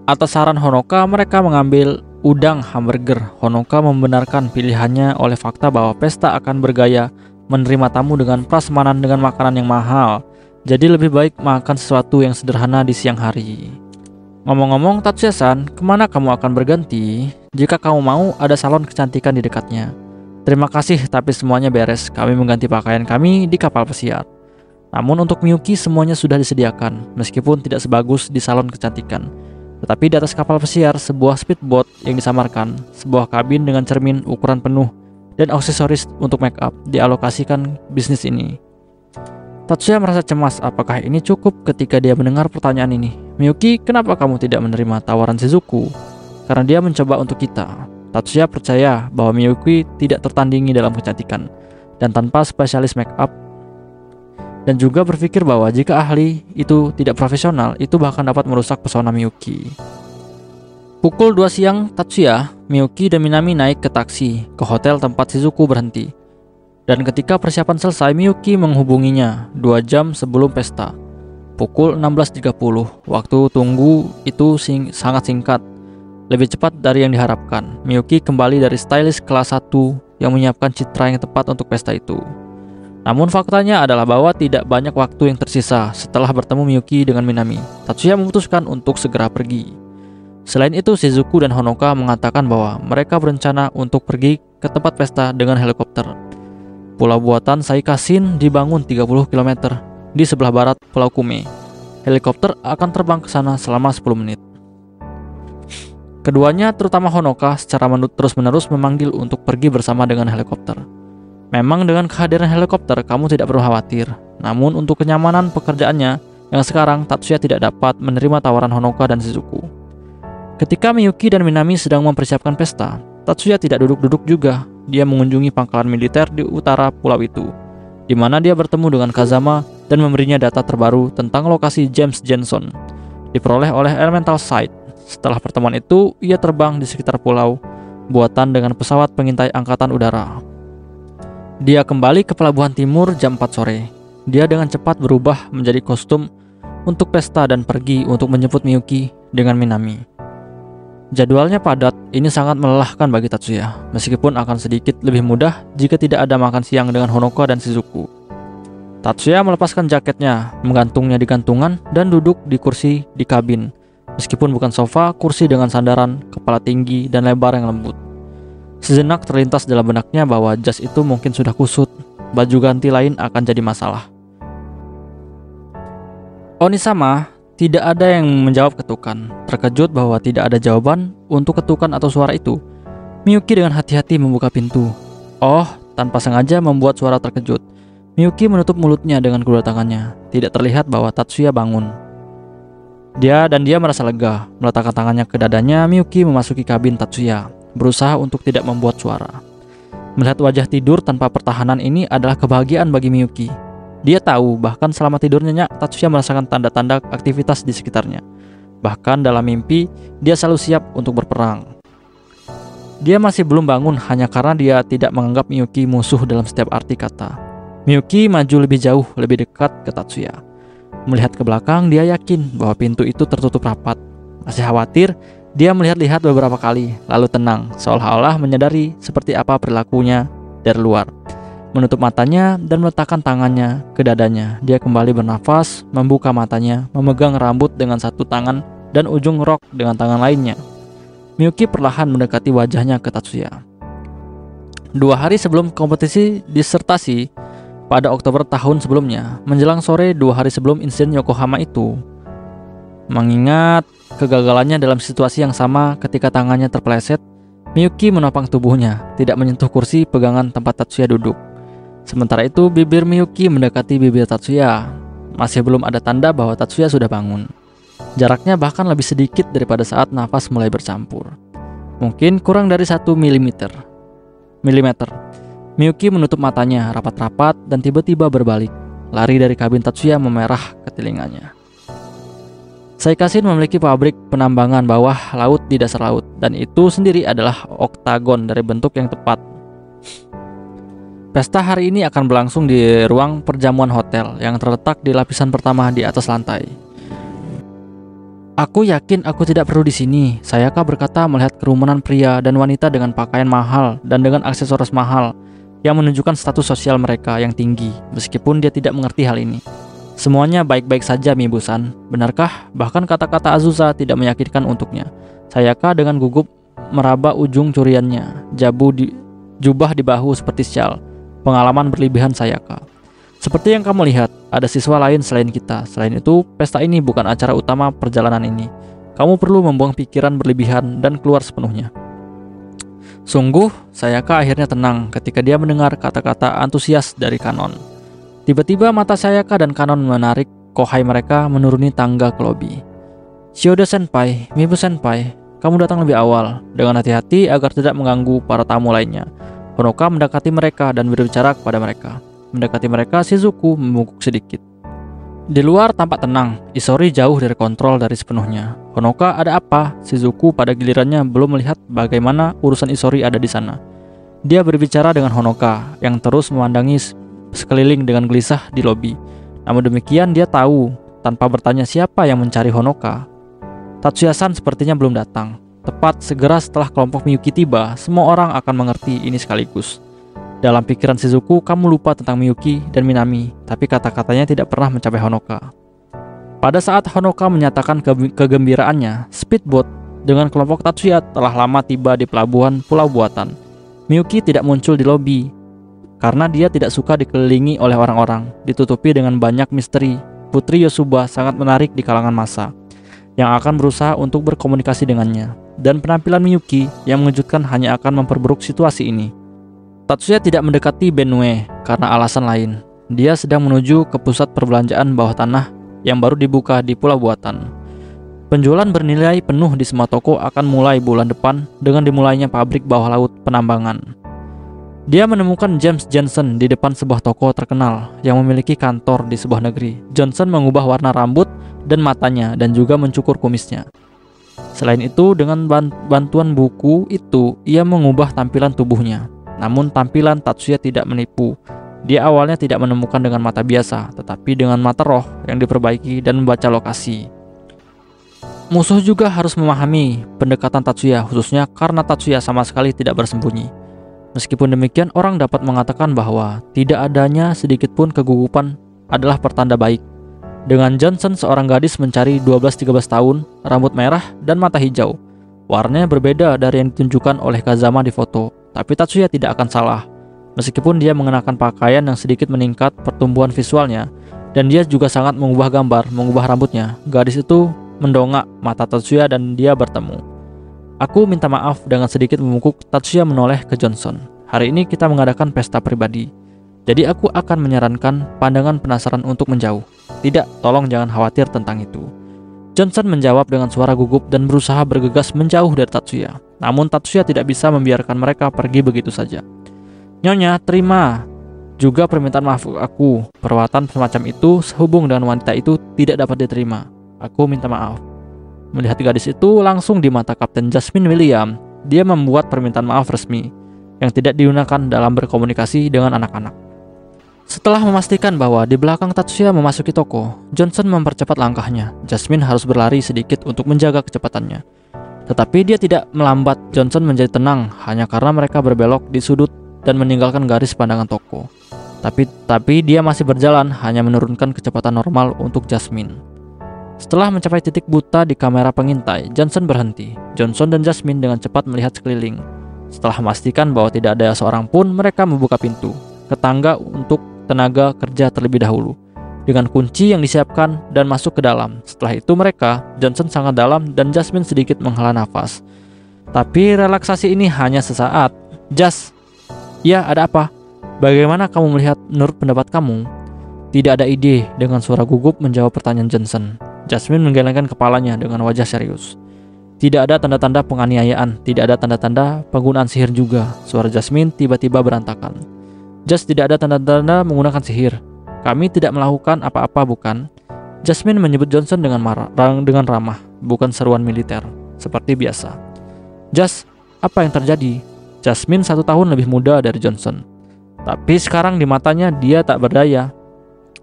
Atas saran Honoka, mereka mengambil udang hamburger. Honoka membenarkan pilihannya oleh fakta bahwa pesta akan bergaya menerima tamu dengan prasmanan dengan makanan yang mahal. Jadi lebih baik makan sesuatu yang sederhana di siang hari. Ngomong-ngomong, Tatsuya-san, kemana kamu akan berganti? Jika kamu mau, ada salon kecantikan di dekatnya. Terima kasih, tapi semuanya beres. Kami mengganti pakaian kami di kapal pesiar. Namun untuk Miyuki semuanya sudah disediakan, meskipun tidak sebagus di salon kecantikan. Tetapi di atas kapal pesiar, sebuah speedboat yang disamarkan, sebuah kabin dengan cermin ukuran penuh, dan aksesoris untuk make up dialokasikan bisnis ini. Tatsuya merasa cemas apakah ini cukup ketika dia mendengar pertanyaan ini. Miyuki, kenapa kamu tidak menerima tawaran Shizuku? Karena dia mencoba untuk kita. Tatsuya percaya bahwa Miyuki tidak tertandingi dalam kecantikan dan tanpa spesialis make up, dan juga berpikir bahwa jika ahli itu tidak profesional, itu bahkan dapat merusak pesona Miyuki. Pukul 2 siang, Tatsuya, Miyuki, dan Minami naik ke taksi ke hotel tempat Shizuku berhenti. Dan ketika persiapan selesai, Miyuki menghubunginya 2 jam sebelum pesta. Pukul 16.30, waktu tunggu itu sangat singkat, lebih cepat dari yang diharapkan. Miyuki kembali dari stylist kelas 1 yang menyiapkan citra yang tepat untuk pesta itu. Namun faktanya adalah bahwa tidak banyak waktu yang tersisa setelah bertemu Miyuki dengan Minami. Tatsuya memutuskan untuk segera pergi. Selain itu, Shizuku dan Honoka mengatakan bahwa mereka berencana untuk pergi ke tempat pesta dengan helikopter. Pulau buatan Saikasin dibangun 30 km di sebelah barat Pulau Kume. Helikopter akan terbang ke sana selama 10 menit. Keduanya, terutama Honoka, secara terus-menerus memanggil untuk pergi bersama dengan helikopter. Memang dengan kehadiran helikopter, kamu tidak perlu khawatir. Namun untuk kenyamanan pekerjaannya, yang sekarang Tatsuya tidak dapat menerima tawaran Honoka dan Shizuku. Ketika Miyuki dan Minami sedang mempersiapkan pesta, Tatsuya tidak duduk-duduk juga. Dia mengunjungi pangkalan militer di utara pulau itu, di mana dia bertemu dengan Kazama dan memberinya data terbaru tentang lokasi James Jensen, diperoleh oleh Elemental Site. Setelah pertemuan itu, ia terbang di sekitar pulau buatan dengan pesawat pengintai angkatan udara. Dia kembali ke pelabuhan timur jam 4 sore. Dia dengan cepat berubah menjadi kostum untuk pesta dan pergi untuk menjemput Miyuki dengan Minami. Jadwalnya padat, ini sangat melelahkan bagi Tatsuya, meskipun akan sedikit lebih mudah jika tidak ada makan siang dengan Honoka dan Shizuku. Tatsuya melepaskan jaketnya, menggantungnya di gantungan, dan duduk di kursi di kabin. Meskipun bukan sofa, kursi dengan sandaran, kepala tinggi, dan lebar yang lembut. Sejenak terlintas dalam benaknya bahwa jas itu mungkin sudah kusut, baju ganti lain akan jadi masalah. Onisama tidak ada yang menjawab ketukan. Terkejut bahwa tidak ada jawaban untuk ketukan atau suara itu, Miyuki dengan hati-hati membuka pintu. Oh, tanpa sengaja membuat suara terkejut. Miyuki menutup mulutnya dengan kedua tangannya. Tidak terlihat bahwa Tatsuya bangun. Dia merasa lega. Meletakkan tangannya ke dadanya, Miyuki memasuki kabin Tatsuya, berusaha untuk tidak membuat suara. Melihat wajah tidur tanpa pertahanan ini adalah kebahagiaan bagi Miyuki. Dia tahu bahkan selama tidur nyenyak, Tatsuya merasakan tanda-tanda aktivitas di sekitarnya. Bahkan dalam mimpi, dia selalu siap untuk berperang. Dia masih belum bangun hanya karena dia tidak menganggap Miyuki musuh dalam setiap arti kata. Miyuki maju lebih jauh, lebih dekat ke Tatsuya. Melihat ke belakang, dia yakin bahwa pintu itu tertutup rapat. Masih khawatir, dia melihat-lihat beberapa kali, lalu tenang, seolah-olah menyadari seperti apa perilakunya dari luar. Menutup matanya dan meletakkan tangannya ke dadanya. Dia kembali bernafas, membuka matanya, memegang rambut dengan satu tangan dan ujung rok dengan tangan lainnya. Miyuki perlahan mendekati wajahnya ke Tatsuya. 2 hari sebelum kompetisi disertasi pada Oktober tahun sebelumnya, menjelang sore 2 hari sebelum insiden Yokohama itu, mengingat kegagalannya dalam situasi yang sama ketika tangannya terpeleset, Miyuki menopang tubuhnya, tidak menyentuh kursi pegangan tempat Tatsuya duduk. Sementara itu, bibir Miyuki mendekati bibir Tatsuya. Masih belum ada tanda bahwa Tatsuya sudah bangun. Jaraknya bahkan lebih sedikit daripada saat nafas mulai bercampur. Mungkin kurang dari 1 milimeter. Miyuki menutup matanya rapat-rapat dan tiba-tiba berbalik. lari dari kabin Tatsuya memerah ke telinganya. Saikasin memiliki pabrik penambangan bawah laut di dasar laut, dan itu sendiri adalah oktagon dari bentuk yang tepat. Pesta hari ini akan berlangsung di ruang perjamuan hotel yang terletak di lapisan pertama di atas lantai. Aku yakin aku tidak perlu di sini, Sayaka berkata melihat kerumunan pria dan wanita dengan pakaian mahal dan dengan aksesoris mahal yang menunjukkan status sosial mereka yang tinggi, meskipun dia tidak mengerti hal ini. Semuanya baik-baik saja, Mibusan. Benarkah? Bahkan kata-kata Azusa tidak meyakinkan untuknya. Sayaka dengan gugup meraba ujung curiannya, jubah di bahu seperti syal. Pengalaman berlebihan Sayaka. Seperti yang kamu lihat, ada siswa lain selain kita. Selain itu, pesta ini bukan acara utama perjalanan ini. Kamu perlu membuang pikiran berlebihan dan keluar sepenuhnya. Sungguh, Sayaka akhirnya tenang ketika dia mendengar kata-kata antusias dari Kanon. Tiba-tiba mata Sayaka dan Kanon menarik kohai mereka menuruni tangga ke lobi. Shioda Senpai, Mibu Senpai, kamu datang lebih awal. Dengan hati-hati agar tidak mengganggu para tamu lainnya. Honoka mendekati mereka dan berbicara kepada mereka. Mendekati mereka, Shizuku membungkuk sedikit. Di luar tampak tenang, Isori jauh dari kontrol dari sepenuhnya. Honoka, ada apa? Shizuku pada gilirannya belum melihat bagaimana urusan Isori ada di sana. Dia berbicara dengan Honoka yang terus memandangi sekeliling dengan gelisah di lobi. Namun demikian dia tahu tanpa bertanya siapa yang mencari Honoka. Tatsuya-san sepertinya belum datang. Tepat segera setelah kelompok Miyuki tiba, semua orang akan mengerti ini sekaligus. Dalam pikiran Shizuku, kamu lupa tentang Miyuki dan Minami, tapi kata-katanya tidak pernah mencapai Honoka. Pada saat Honoka menyatakan kegembiraannya, speedboat dengan kelompok Tatsuya telah lama tiba di pelabuhan Pulau Buatan. Miyuki tidak muncul di lobi karena dia tidak suka dikelilingi oleh orang-orang, ditutupi dengan banyak misteri. Putri Yosuba sangat menarik di kalangan massa yang akan berusaha untuk berkomunikasi dengannya, dan penampilan Miyuki yang mengejutkan hanya akan memperburuk situasi ini. Tatsuya tidak mendekati Benue karena alasan lain. Dia sedang menuju ke pusat perbelanjaan bawah tanah yang baru dibuka di Pulau Buatan. Penjualan bernilai penuh di semua toko akan mulai bulan depan dengan dimulainya pabrik bawah laut penambangan. Dia menemukan James Johnson di depan sebuah toko terkenal yang memiliki kantor di sebuah negeri. Johnson mengubah warna rambut dan matanya dan juga mencukur kumisnya. Selain itu, dengan bantuan buku itu, ia mengubah tampilan tubuhnya. Namun tampilan Tatsuya tidak menipu. Dia awalnya tidak menemukan dengan mata biasa, tetapi dengan mata roh yang diperbaiki dan membaca lokasi. Musuh juga harus memahami pendekatan Tatsuya, khususnya karena Tatsuya sama sekali tidak bersembunyi. Meskipun demikian, orang dapat mengatakan bahwa tidak adanya sedikit pun kegugupan adalah pertanda baik. Dengan Johnson, seorang gadis mencari 12-13 tahun, rambut merah dan mata hijau. Warnanya berbeda dari yang ditunjukkan oleh Kazama di foto. Tapi Tatsuya tidak akan salah. Meskipun dia mengenakan pakaian yang sedikit meningkat pertumbuhan visualnya, dan dia juga sangat mengubah gambar, mengubah rambutnya, gadis itu mendongak mata Tatsuya dan dia bertemu. Aku minta maaf. Dengan sedikit membungkuk, Tatsuya menoleh ke Johnson. Hari ini kita mengadakan pesta pribadi, jadi aku akan menyarankan pandangan penasaran untuk menjauh. Tidak, tolong jangan khawatir tentang itu. Johnson menjawab dengan suara gugup dan berusaha bergegas menjauh dari Tatsuya. Namun Tatsuya tidak bisa membiarkan mereka pergi begitu saja. Nyonya, terima juga permintaan maaf aku. Perbuatan semacam itu sehubung dengan wanita itu tidak dapat diterima. Aku minta maaf. Melihat gadis itu langsung di mata Kapten Jasmine William, dia membuat permintaan maaf resmi yang tidak digunakan dalam berkomunikasi dengan anak-anak. Setelah memastikan bahwa di belakang Tatsuya memasuki toko, Johnson mempercepat langkahnya. Jasmine harus berlari sedikit untuk menjaga kecepatannya. Tetapi dia tidak melambat. Johnson menjadi tenang hanya karena mereka berbelok di sudut dan meninggalkan garis pandangan toko. Tapi dia masih berjalan, hanya menurunkan kecepatan normal untuk Jasmine. Setelah mencapai titik buta di kamera pengintai, Johnson berhenti. Johnson dan Jasmine dengan cepat melihat sekeliling. Setelah memastikan bahwa tidak ada seorang pun, mereka membuka pintu ke tangga untuk tenaga kerja terlebih dahulu dengan kunci yang disiapkan dan masuk ke dalam. Setelah itu mereka, Johnson sangat dalam dan Jasmine sedikit menghela nafas. Tapi relaksasi ini hanya sesaat. Jas, ya ada apa? Bagaimana kamu melihat menurut pendapat kamu? Tidak ada ide, dengan suara gugup menjawab pertanyaan Johnson. Jasmine menggelengkan kepalanya dengan wajah serius. Tidak ada tanda-tanda penganiayaan, tidak ada tanda-tanda penggunaan sihir juga. Suara Jasmine tiba-tiba berantakan. Jas, tidak ada tanda-tanda menggunakan sihir. Kami tidak melakukan apa-apa, bukan? Jasmine menyebut Johnson dengan ramah, bukan seruan militer, seperti biasa. Jas, apa yang terjadi? Jasmine 1 tahun lebih muda dari Johnson. Tapi sekarang di matanya dia tak berdaya,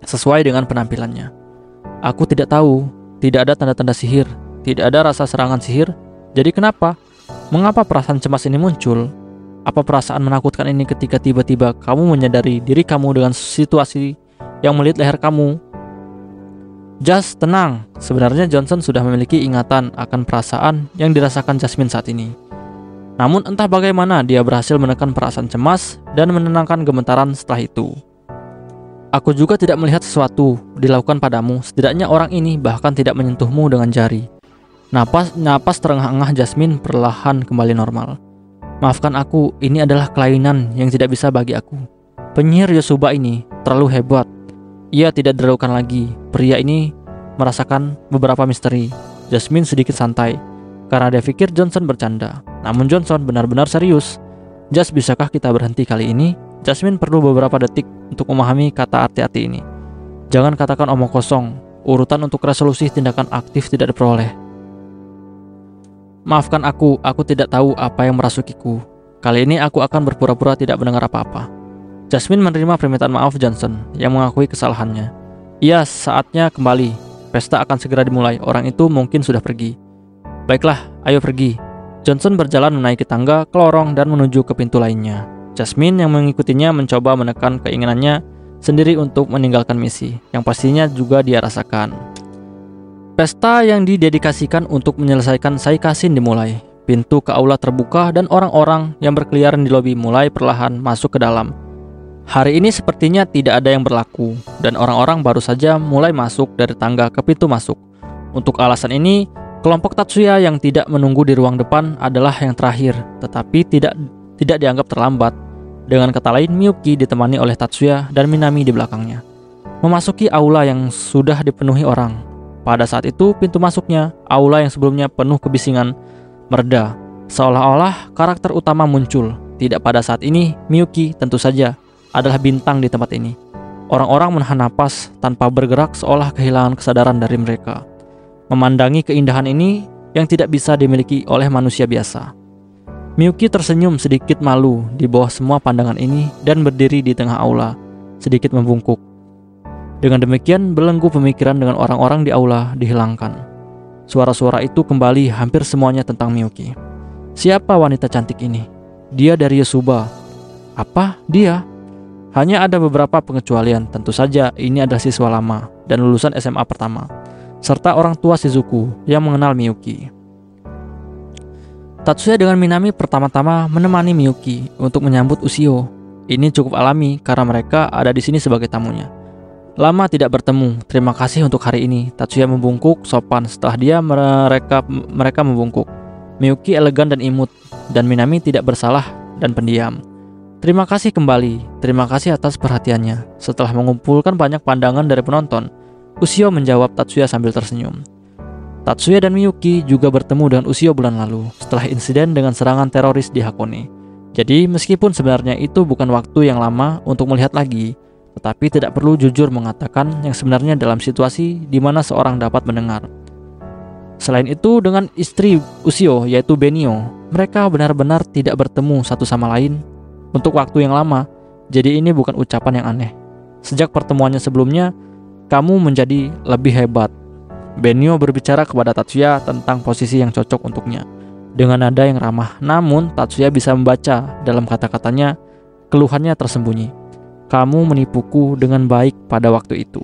sesuai dengan penampilannya. Aku tidak tahu, tidak ada tanda-tanda sihir, tidak ada rasa serangan sihir. Jadi kenapa? Mengapa perasaan cemas ini muncul? Apa perasaan menakutkan ini ketika tiba-tiba kamu menyadari diri kamu dengan situasi yang melilit leher kamu? Jas, tenang. Sebenarnya Johnson sudah memiliki ingatan akan perasaan yang dirasakan Jasmine saat ini. Namun entah bagaimana dia berhasil menekan perasaan cemas dan menenangkan gemetaran setelah itu. Aku juga tidak melihat sesuatu dilakukan padamu. Setidaknya orang ini bahkan tidak menyentuhmu dengan jari. Napas terengah-engah Jasmine perlahan kembali normal. Maafkan aku, ini adalah kelainan yang tidak bisa bagi aku. Penyihir Yosuba ini terlalu hebat. Ia tidak diragukan lagi. Pria ini merasakan beberapa misteri. Jasmine sedikit santai karena dia pikir Johnson bercanda. Namun Johnson benar-benar serius. Jas, bisakah kita berhenti kali ini? Jasmine perlu beberapa detik untuk memahami kata hati-hati ini. Jangan katakan omong kosong. Urutan untuk resolusi tindakan aktif tidak diperoleh. Maafkan aku tidak tahu apa yang merasukiku. Kali ini aku akan berpura-pura tidak mendengar apa-apa. Jasmine menerima permintaan maaf Johnson yang mengakui kesalahannya. Iya, saatnya kembali. Pesta akan segera dimulai. Orang itu mungkin sudah pergi. Baiklah, ayo pergi. Johnson berjalan menaiki tangga ke lorong dan menuju ke pintu lainnya. Jasmine yang mengikutinya mencoba menekan keinginannya sendiri untuk meninggalkan misi, yang pastinya juga dia rasakan. Pesta yang didedikasikan untuk menyelesaikan Saikasin dimulai. Pintu ke aula terbuka dan orang-orang yang berkeliaran di lobi mulai perlahan masuk ke dalam. Hari ini sepertinya tidak ada yang berlaku, dan orang-orang baru saja mulai masuk dari tangga ke pintu masuk. Untuk alasan ini, kelompok Tatsuya yang tidak menunggu di ruang depan adalah yang terakhir, tetapi tidak dianggap terlambat. Dengan kata lain, Miyuki ditemani oleh Tatsuya dan Minami di belakangnya. Memasuki aula yang sudah dipenuhi orang. Pada saat itu, pintu masuknya, aula yang sebelumnya penuh kebisingan, mereda. Seolah-olah karakter utama muncul. Tidak pada saat ini, Miyuki tentu saja adalah bintang di tempat ini. Orang-orang menahan napas tanpa bergerak seolah kehilangan kesadaran dari mereka. Memandangi keindahan ini yang tidak bisa dimiliki oleh manusia biasa. Miyuki tersenyum sedikit malu di bawah semua pandangan ini dan berdiri di tengah aula, sedikit membungkuk. Dengan demikian, belenggu pemikiran dengan orang-orang di aula dihilangkan. Suara-suara itu kembali hampir semuanya tentang Miyuki. Siapa wanita cantik ini? Dia dari Yosuba. Apa? Dia? Hanya ada beberapa pengecualian. Tentu saja ini adalah siswa lama dan lulusan SMA pertama, serta orang tua Shizuku yang mengenal Miyuki. Tatsuya dengan Minami pertama-tama menemani Miyuki untuk menyambut Ushio. Ini cukup alami karena mereka ada di sini sebagai tamunya. Lama tidak bertemu, terima kasih untuk hari ini. Tatsuya membungkuk sopan. Setelah dia mereka membungkuk. Miyuki elegan dan imut, dan Minami tidak bersalah dan pendiam. Terima kasih kembali, terima kasih atas perhatiannya. Setelah mengumpulkan banyak pandangan dari penonton, Ushio menjawab Tatsuya sambil tersenyum. Tatsuya dan Miyuki juga bertemu dengan Ushio bulan lalu, setelah insiden dengan serangan teroris di Hakone. Jadi meskipun sebenarnya itu bukan waktu yang lama untuk melihat lagi, tetapi tidak perlu jujur mengatakan yang sebenarnya dalam situasi di mana seorang dapat mendengar. Selain itu, dengan istri Ushio yaitu Benio, mereka benar-benar tidak bertemu satu sama lain untuk waktu yang lama. Jadi ini bukan ucapan yang aneh. Sejak pertemuannya sebelumnya, kamu menjadi lebih hebat. Benio berbicara kepada Tatsuya tentang posisi yang cocok untuknya dengan nada yang ramah. Namun Tatsuya bisa membaca dalam kata-katanya keluhannya tersembunyi. Kamu menipuku dengan baik pada waktu itu.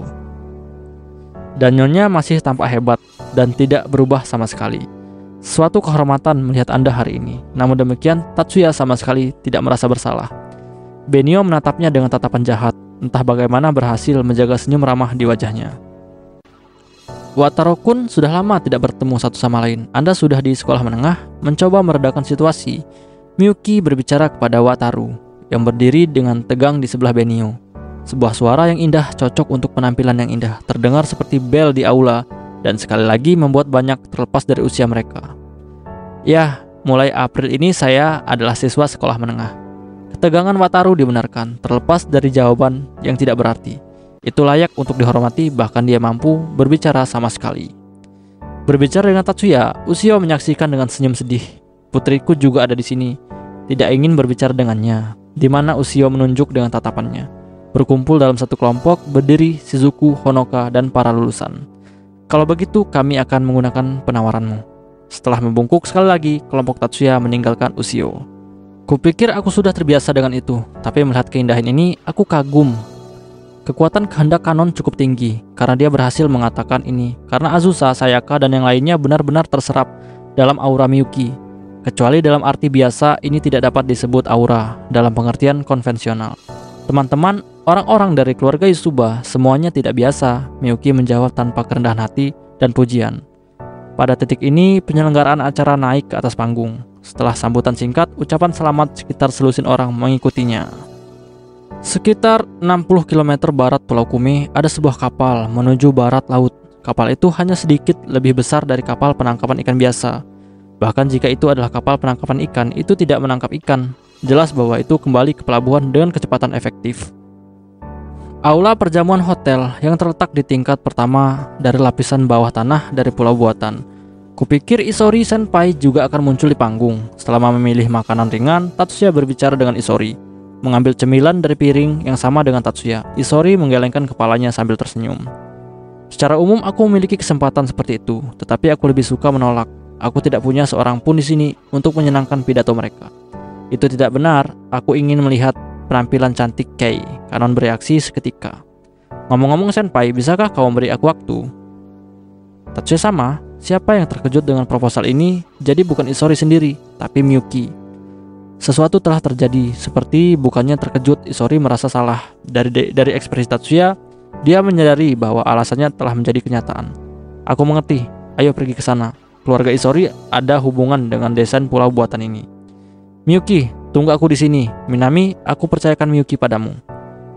Dan Nyonya masih tampak hebat dan tidak berubah sama sekali. Suatu kehormatan melihat Anda hari ini. Namun demikian, Tatsuya sama sekali tidak merasa bersalah. Benio menatapnya dengan tatapan jahat. Entah bagaimana berhasil menjaga senyum ramah di wajahnya. Wataru-kun sudah lama tidak bertemu satu sama lain. Anda sudah di sekolah menengah, mencoba meredakan situasi. Miyuki berbicara kepada Wataru yang berdiri dengan tegang di sebelah Benio. Sebuah suara yang indah cocok untuk penampilan yang indah terdengar seperti bel di aula dan sekali lagi membuat banyak terlepas dari usia mereka. Ya, mulai April ini saya adalah siswa sekolah menengah. Ketegangan Wataru dibenarkan terlepas dari jawaban yang tidak berarti. Itu layak untuk dihormati, bahkan dia mampu berbicara sama sekali. Berbicara dengan Tatsuya, Ushio menyaksikan dengan senyum sedih. Putriku juga ada di sini. Tidak ingin berbicara dengannya, di mana Ushio menunjuk dengan tatapannya. Berkumpul dalam satu kelompok berdiri Shizuku, Honoka, dan para lulusan. Kalau begitu, kami akan menggunakan penawaranmu. Setelah membungkuk sekali lagi, kelompok Tatsuya meninggalkan Ushio. Kupikir aku sudah terbiasa dengan itu, tapi melihat keindahan ini, aku kagum. Kekuatan kehendak Kanon cukup tinggi, karena dia berhasil mengatakan ini, karena Azusa, Sayaka, dan yang lainnya benar-benar terserap dalam aura Miyuki. Kecuali dalam arti biasa, ini tidak dapat disebut aura, dalam pengertian konvensional. Teman-teman, orang-orang dari keluarga Yusuba, semuanya tidak biasa, Miyuki menjawab tanpa kerendahan hati dan pujian. Pada titik ini, penyelenggaraan acara naik ke atas panggung. Setelah sambutan singkat, ucapan selamat sekitar selusin orang mengikutinya. Sekitar 60 km barat Pulau Kume, ada sebuah kapal menuju barat laut. Kapal itu hanya sedikit lebih besar dari kapal penangkapan ikan biasa. Bahkan jika itu adalah kapal penangkapan ikan, itu tidak menangkap ikan. Jelas bahwa itu kembali ke pelabuhan dengan kecepatan efektif. Aula perjamuan hotel yang terletak di tingkat pertama dari lapisan bawah tanah dari pulau buatan. Kupikir Isori Senpai juga akan muncul di panggung. Selama memilih makanan ringan, Tatsuya berbicara dengan Isori. Mengambil cemilan dari piring yang sama dengan Tatsuya, Isori menggelengkan kepalanya sambil tersenyum. Secara umum aku memiliki kesempatan seperti itu, tetapi aku lebih suka menolak. Aku tidak punya seorang pun di sini untuk menyenangkan pidato mereka. Itu tidak benar, aku ingin melihat penampilan cantik Kei. Kanon bereaksi seketika. Ngomong-ngomong Senpai, bisakah kau memberi aku waktu? Tatsuya sama, siapa yang terkejut dengan proposal ini? Jadi bukan Isori sendiri, tapi Miyuki. Sesuatu telah terjadi, seperti bukannya terkejut, Isori merasa salah. Dari ekspresi Tatsuya, dia menyadari bahwa alasannya telah menjadi kenyataan. Aku mengerti, ayo pergi ke sana. Keluarga Isori ada hubungan dengan desain pulau buatan ini. Miyuki, tunggu aku di sini. Minami, aku percayakan Miyuki padamu.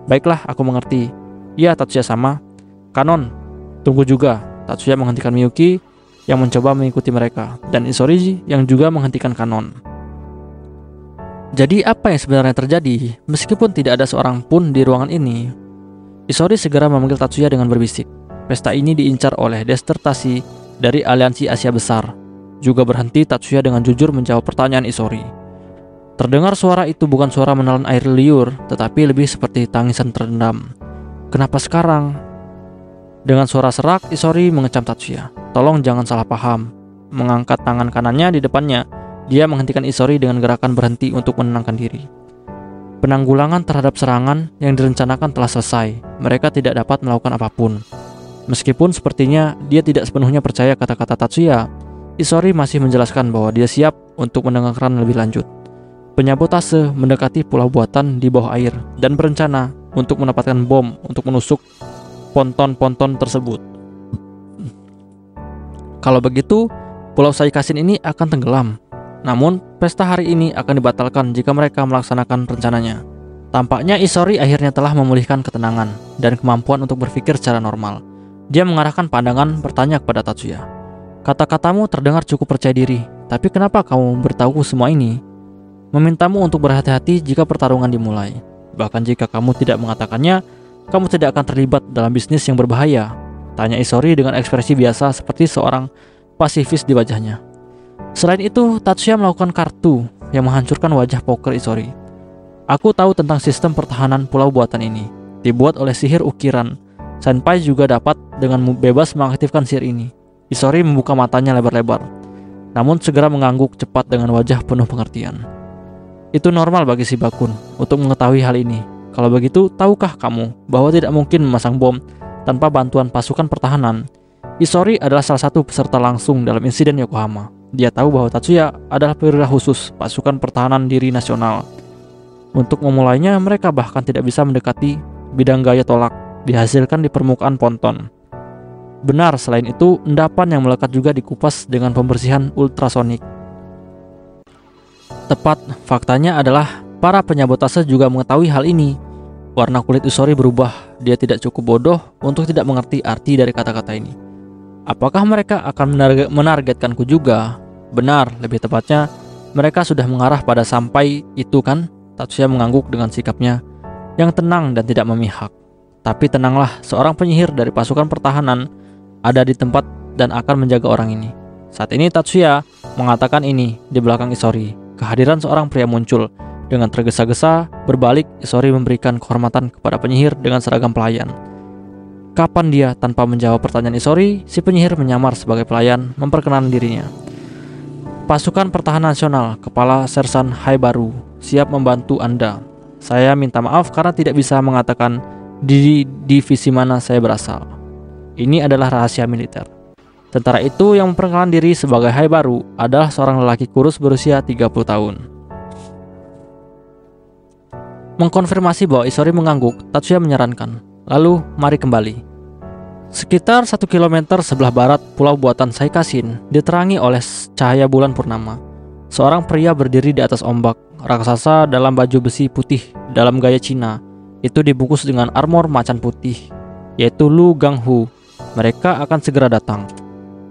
Baiklah, aku mengerti. Ya, Tatsuya sama. Kanon, tunggu juga. Tatsuya menghentikan Miyuki yang mencoba mengikuti mereka, dan Isori yang juga menghentikan Kanon. Jadi apa yang sebenarnya terjadi? Meskipun tidak ada seorang pun di ruangan ini, Isori segera memanggil Tatsuya dengan berbisik. Pesta ini diincar oleh desertasi dari Aliansi Asia Besar. Juga berhenti, Tatsuya dengan jujur menjawab pertanyaan Isori. Terdengar suara itu bukan suara menelan air liur, tetapi lebih seperti tangisan terendam. Kenapa sekarang? Dengan suara serak, Isori mengecam Tatsuya. Tolong jangan salah paham. Mengangkat tangan kanannya di depannya, dia menghentikan Isori dengan gerakan berhenti untuk menenangkan diri. Penanggulangan terhadap serangan yang direncanakan telah selesai. Mereka tidak dapat melakukan apapun. Meskipun sepertinya dia tidak sepenuhnya percaya kata-kata Tatsuya, Isori masih menjelaskan bahwa dia siap untuk mendengarkan lebih lanjut. Penyabotase mendekati pulau buatan di bawah air dan berencana untuk mendapatkan bom untuk menusuk ponton-ponton tersebut. Kalau begitu, Pulau Saikasin ini akan tenggelam. Namun, pesta hari ini akan dibatalkan jika mereka melaksanakan rencananya. Tampaknya Isori akhirnya telah memulihkan ketenangan dan kemampuan untuk berpikir secara normal. Dia mengarahkan pandangan bertanya kepada Tatsuya. Kata-katamu terdengar cukup percaya diri, tapi kenapa kamu beritahu semua ini? Memintamu untuk berhati-hati jika pertarungan dimulai. Bahkan jika kamu tidak mengatakannya, kamu tidak akan terlibat dalam bisnis yang berbahaya. Tanya Isori dengan ekspresi biasa seperti seorang pasifis di wajahnya. Selain itu, Tatsuya melakukan kartu yang menghancurkan wajah poker Isori. Aku tahu tentang sistem pertahanan pulau buatan ini. Dibuat oleh sihir ukiran. Senpai juga dapat dengan bebas mengaktifkan sihir ini. Isori membuka matanya lebar-lebar, namun segera mengangguk cepat dengan wajah penuh pengertian. Itu normal bagi si Bakun untuk mengetahui hal ini. Kalau begitu, tahukah kamu bahwa tidak mungkin memasang bom tanpa bantuan pasukan pertahanan? Isori adalah salah satu peserta langsung dalam insiden Yokohama. Dia tahu bahwa Tatsuya adalah perwira khusus pasukan pertahanan diri nasional. Untuk memulainya, mereka bahkan tidak bisa mendekati bidang gaya tolak dihasilkan di permukaan ponton. Benar, selain itu, endapan yang melekat juga dikupas dengan pembersihan ultrasonik. Tepat, faktanya adalah para penyabotase juga mengetahui hal ini. Warna kulit Isori berubah. Dia tidak cukup bodoh untuk tidak mengerti arti dari kata-kata ini. Apakah mereka akan menargetkanku juga? Benar, lebih tepatnya, mereka sudah mengarah pada sampai itu kan? Tatsuya mengangguk dengan sikapnya yang tenang dan tidak memihak. Tapi tenanglah, seorang penyihir dari pasukan pertahanan ada di tempat dan akan menjaga orang ini. Saat ini Tatsuya mengatakan ini di belakang Isori. Kehadiran seorang pria muncul. Dengan tergesa-gesa berbalik, Isori memberikan kehormatan kepada penyihir dengan seragam pelayan. Kapan dia? Tanpa menjawab pertanyaan Isori, si penyihir menyamar sebagai pelayan, memperkenalkan dirinya. Pasukan Pertahanan Nasional, Kepala Sersan Haibaru, siap membantu Anda. Saya minta maaf karena tidak bisa mengatakan di divisi mana saya berasal. Ini adalah rahasia militer. Tentara itu yang memperkenalkan diri sebagai Haibaru adalah seorang lelaki kurus berusia 30 tahun. Mengkonfirmasi bahwa Isori mengangguk, Tatsuya menyarankan, lalu mari kembali. Sekitar 1 kilometer sebelah barat pulau buatan Saikasin diterangi oleh cahaya bulan purnama. Seorang pria berdiri di atas ombak, raksasa dalam baju besi putih dalam gaya Cina. Itu dibungkus dengan armor macan putih, yaitu Lu Ganghu. Mereka akan segera datang.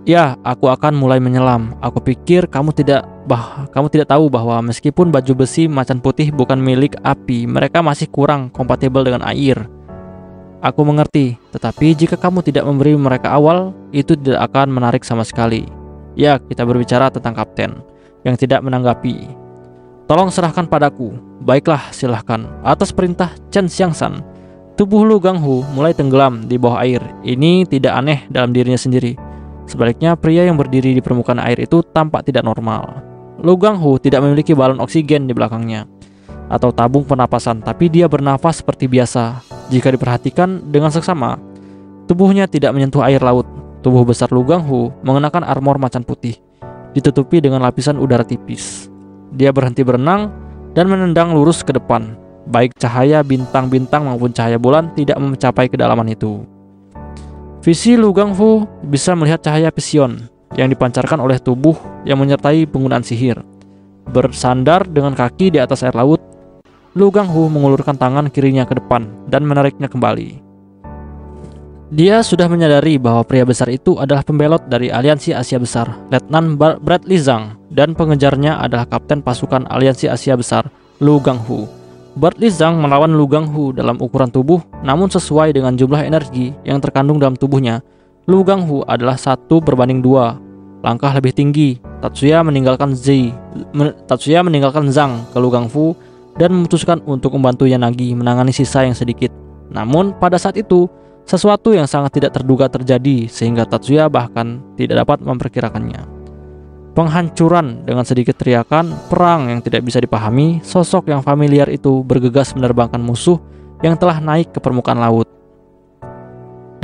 Ya, aku akan mulai menyelam. Aku pikir kamu tidak tahu bahwa meskipun baju besi macan putih bukan milik api, mereka masih kurang kompatibel dengan air. Aku mengerti, tetapi jika kamu tidak memberi mereka awal, itu tidak akan menarik sama sekali. Ya, kita berbicara tentang kapten yang tidak menanggapi. Tolong serahkan padaku. Baiklah, silahkan. Atas perintah Chen Xiangsan, tubuh Lu Ganghu mulai tenggelam di bawah air. Ini tidak aneh dalam dirinya sendiri. Sebaliknya, pria yang berdiri di permukaan air itu tampak tidak normal. Lu Ganghu tidak memiliki balon oksigen di belakangnya atau tabung pernapasan, tapi dia bernafas seperti biasa. Jika diperhatikan dengan seksama, tubuhnya tidak menyentuh air laut. Tubuh besar Lu Ganghu mengenakan armor macan putih, ditutupi dengan lapisan udara tipis. Dia berhenti berenang dan menendang lurus ke depan. Baik cahaya bintang-bintang maupun cahaya bulan tidak mencapai kedalaman itu. Visi Lu Ganghu bisa melihat cahaya vision yang dipancarkan oleh tubuh yang menyertai penggunaan sihir. Bersandar dengan kaki di atas air laut, Lu Ganghu mengulurkan tangan kirinya ke depan dan menariknya kembali. Dia sudah menyadari bahwa pria besar itu adalah pembelot dari Aliansi Asia Besar, Letnan Bradley Zhang, dan pengejarnya adalah Kapten Pasukan Aliansi Asia Besar, Lu Ganghu. Bradley Zhang melawan Lu Ganghu dalam ukuran tubuh, namun sesuai dengan jumlah energi yang terkandung dalam tubuhnya, Lu Ganghu adalah 1:2, langkah lebih tinggi. Tatsuya meninggalkan Zhang ke Lu Ganghu dan memutuskan untuk membantu Yanagi menangani sisa yang sedikit. Namun pada saat itu, sesuatu yang sangat tidak terduga terjadi sehingga Tatsuya bahkan tidak dapat memperkirakannya. Penghancuran dengan sedikit teriakan, perang yang tidak bisa dipahami, sosok yang familiar itu bergegas menerbangkan musuh yang telah naik ke permukaan laut.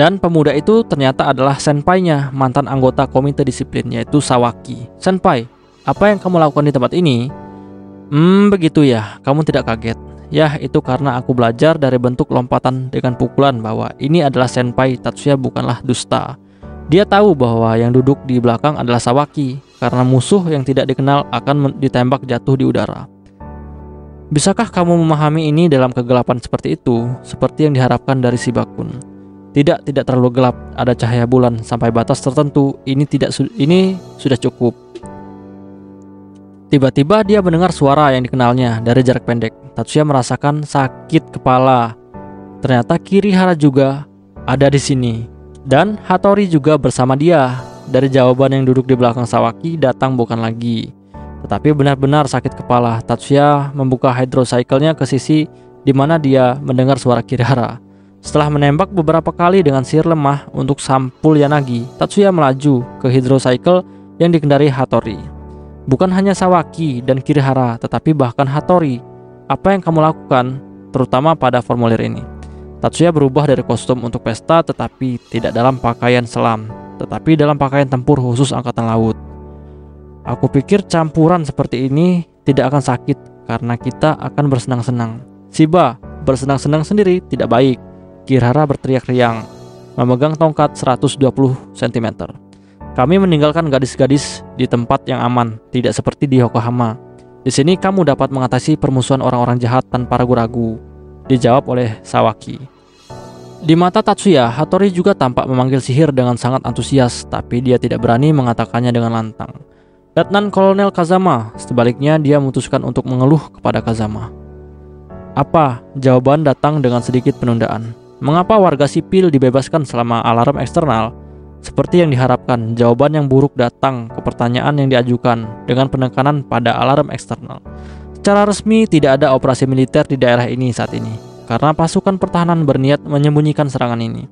Dan pemuda itu ternyata adalah senpainya, mantan anggota komite disiplin, yaitu Sawaki. Senpai, apa yang kamu lakukan di tempat ini? Begitu ya, kamu tidak kaget. Ya, itu karena aku belajar dari bentuk lompatan dengan pukulan bahwa ini adalah senpai. Tatsuya bukanlah dusta. Dia tahu bahwa yang duduk di belakang adalah Sawaki, karena musuh yang tidak dikenal akan ditembak jatuh di udara. Bisakah kamu memahami ini dalam kegelapan seperti itu, seperti yang diharapkan dari si Bakun? Tidak terlalu gelap, ada cahaya bulan sampai batas tertentu. Ini sudah cukup. Tiba-tiba dia mendengar suara yang dikenalnya dari jarak pendek. Tatsuya merasakan sakit kepala. Ternyata Kirihara juga ada di sini. Dan Hattori juga bersama dia. Dari jawaban yang duduk di belakang Sawaki datang bukan lagi, tetapi benar-benar sakit kepala. Tatsuya membuka hydrocycle-nya ke sisi di mana dia mendengar suara Kirihara. Setelah menembak beberapa kali dengan sihir lemah untuk sampul Yanagi, Tatsuya melaju ke hydrocycle yang dikendari Hattori. Bukan hanya Sawaki dan Kirihara, tetapi bahkan Hattori. Apa yang kamu lakukan, terutama pada formulir ini? Tatsuya berubah dari kostum untuk pesta, tetapi tidak dalam pakaian selam, tetapi dalam pakaian tempur khusus angkatan laut. Aku pikir campuran seperti ini tidak akan sakit, karena kita akan bersenang-senang. Shiba, bersenang-senang sendiri tidak baik. Kirihara berteriak riang, memegang tongkat 120 cm. Kami meninggalkan gadis-gadis di tempat yang aman, tidak seperti di Yokohama. Di sini kamu dapat mengatasi permusuhan orang-orang jahat tanpa ragu-ragu, dijawab oleh Sawaki. Di mata Tatsuya, Hattori juga tampak memanggil sihir dengan sangat antusias, tapi dia tidak berani mengatakannya dengan lantang. Letnan Kolonel Kazama, sebaliknya dia memutuskan untuk mengeluh kepada Kazama. Apa? Jawaban datang dengan sedikit penundaan. Mengapa warga sipil dibebaskan selama alarm eksternal? Seperti yang diharapkan, jawaban yang buruk datang ke pertanyaan yang diajukan dengan penekanan pada alarm eksternal. Secara resmi tidak ada operasi militer di daerah ini saat ini, karena pasukan pertahanan berniat menyembunyikan serangan ini.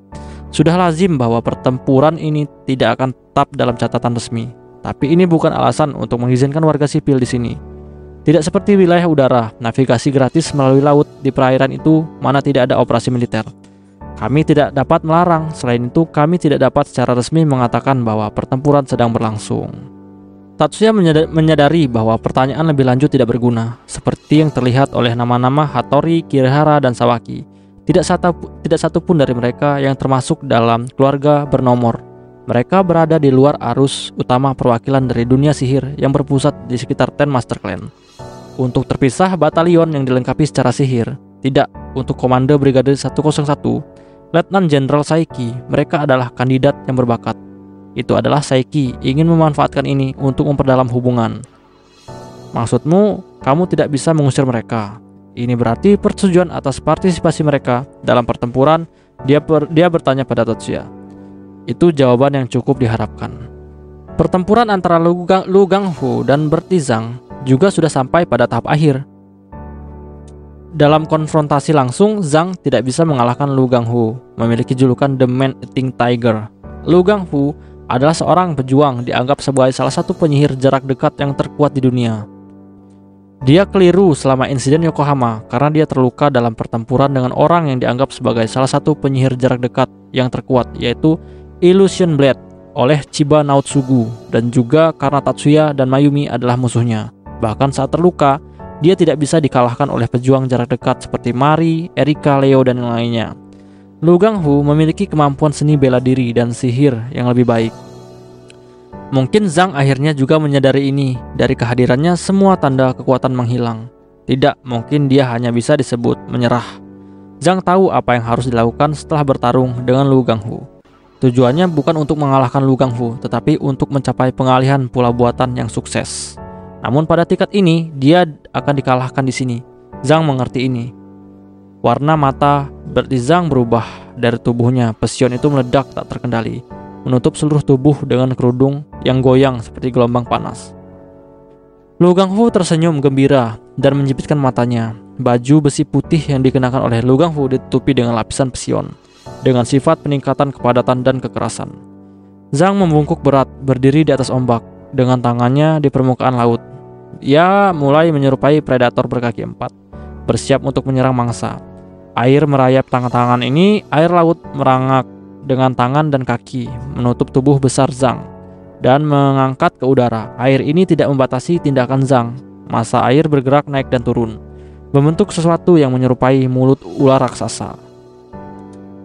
Sudah lazim bahwa pertempuran ini tidak akan tetap dalam catatan resmi, tapi ini bukan alasan untuk mengizinkan warga sipil di sini. Tidak seperti wilayah udara, navigasi gratis melalui laut di perairan itu mana tidak ada operasi militer. Kami tidak dapat melarang, selain itu kami tidak dapat secara resmi mengatakan bahwa pertempuran sedang berlangsung. Tatsuya menyadari bahwa pertanyaan lebih lanjut tidak berguna, seperti yang terlihat oleh nama-nama Hattori, Kirihara, dan Sawaki. Tidak satu pun dari mereka yang termasuk dalam keluarga bernomor. Mereka berada di luar arus utama perwakilan dari dunia sihir yang berpusat di sekitar Ten Master Clan. Untuk terpisah batalion yang dilengkapi secara sihir, tidak untuk Komando Brigade 101, Letnan Jenderal Saiki, mereka adalah kandidat yang berbakat. Itu adalah Saiki ingin memanfaatkan ini untuk memperdalam hubungan. Maksudmu, kamu tidak bisa mengusir mereka. Ini berarti persetujuan atas partisipasi mereka dalam pertempuran. Dia bertanya pada Tatsuya. Itu jawaban yang cukup diharapkan. Pertempuran antara Lu Ganghu dan Berti Zhang juga sudah sampai pada tahap akhir. Dalam konfrontasi langsung, Zhang tidak bisa mengalahkan Lu Ganghu, memiliki julukan The Man-Eating Tiger. Lu Ganghu adalah seorang pejuang dianggap sebagai salah satu penyihir jarak dekat yang terkuat di dunia. Dia keliru selama insiden Yokohama karena dia terluka dalam pertempuran dengan orang yang dianggap sebagai salah satu penyihir jarak dekat yang terkuat, yaitu Illusion Blade oleh Chiba Naotsugu, dan juga karena Tatsuya dan Mayumi adalah musuhnya. Bahkan saat terluka, dia tidak bisa dikalahkan oleh pejuang jarak dekat seperti Mari, Erika, Leo, dan yang lainnya. Lu Ganghu memiliki kemampuan seni bela diri dan sihir yang lebih baik. Mungkin Zhang akhirnya juga menyadari ini. Dari kehadirannya semua tanda kekuatan menghilang. Tidak, mungkin dia hanya bisa disebut menyerah. Zhang tahu apa yang harus dilakukan setelah bertarung dengan Lu Ganghu. Tujuannya bukan untuk mengalahkan Lu Ganghu, tetapi untuk mencapai pengalihan pula buatan yang sukses. Namun pada tingkat ini, dia akan dikalahkan di sini. Zhang mengerti ini. Warna mata Berti Zhang berubah dari tubuhnya. Pesion itu meledak tak terkendali, menutup seluruh tubuh dengan kerudung yang goyang seperti gelombang panas. Lu Ganghu tersenyum gembira dan menjepitkan matanya. Baju besi putih yang dikenakan oleh Lu Ganghu ditutupi dengan lapisan pesion, dengan sifat peningkatan kepadatan dan kekerasan. Zhang membungkuk berat, berdiri di atas ombak, dengan tangannya di permukaan laut. Ia mulai menyerupai predator berkaki empat, bersiap untuk menyerang mangsa. Air merayap tangan-tangan ini, air laut merangak dengan tangan dan kaki, menutup tubuh besar Zhang, dan mengangkat ke udara. Air ini tidak membatasi tindakan Zhang. Massa air bergerak naik dan turun, membentuk sesuatu yang menyerupai mulut ular raksasa.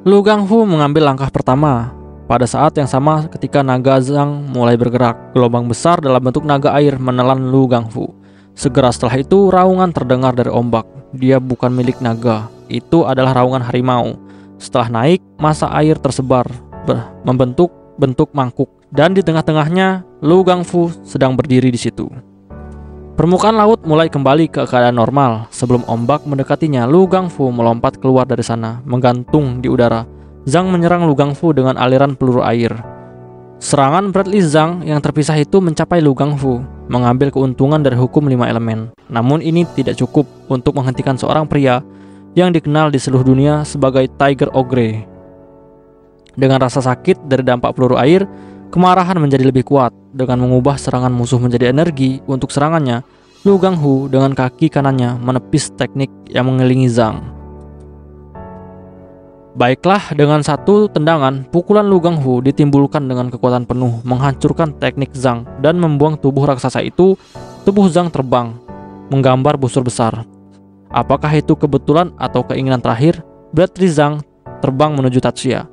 Lu Ganghu mengambil langkah pertama. Pada saat yang sama ketika naga Zhang mulai bergerak, gelombang besar dalam bentuk naga air menelan Lu Ganghu. Segera setelah itu raungan terdengar dari ombak. Dia bukan milik naga, itu adalah raungan harimau. Setelah naik, massa air tersebar membentuk bentuk mangkuk, dan di tengah-tengahnya Lu Ganghu sedang berdiri di situ. Permukaan laut mulai kembali ke keadaan normal. Sebelum ombak mendekatinya, Lu Ganghu melompat keluar dari sana, menggantung di udara. Zhang menyerang Lu Ganghu dengan aliran peluru air. Serangan Bradley Zhang yang terpisah itu mencapai Lu Ganghu, mengambil keuntungan dari hukum 5 elemen. Namun ini tidak cukup untuk menghentikan seorang pria yang dikenal di seluruh dunia sebagai Tiger Ogre. Dengan rasa sakit dari dampak peluru air, kemarahan menjadi lebih kuat. Dengan mengubah serangan musuh menjadi energi untuk serangannya, Lu Ganghu dengan kaki kanannya menepis teknik yang mengelilingi Zhang. Baiklah, dengan satu tendangan, pukulan Lu Ganghu ditimbulkan dengan kekuatan penuh, menghancurkan teknik Zhang dan membuang tubuh raksasa itu. Tubuh Zhang terbang, menggambar busur besar. Apakah itu kebetulan atau keinginan terakhir? Bradley Zhang terbang menuju Tatsuya.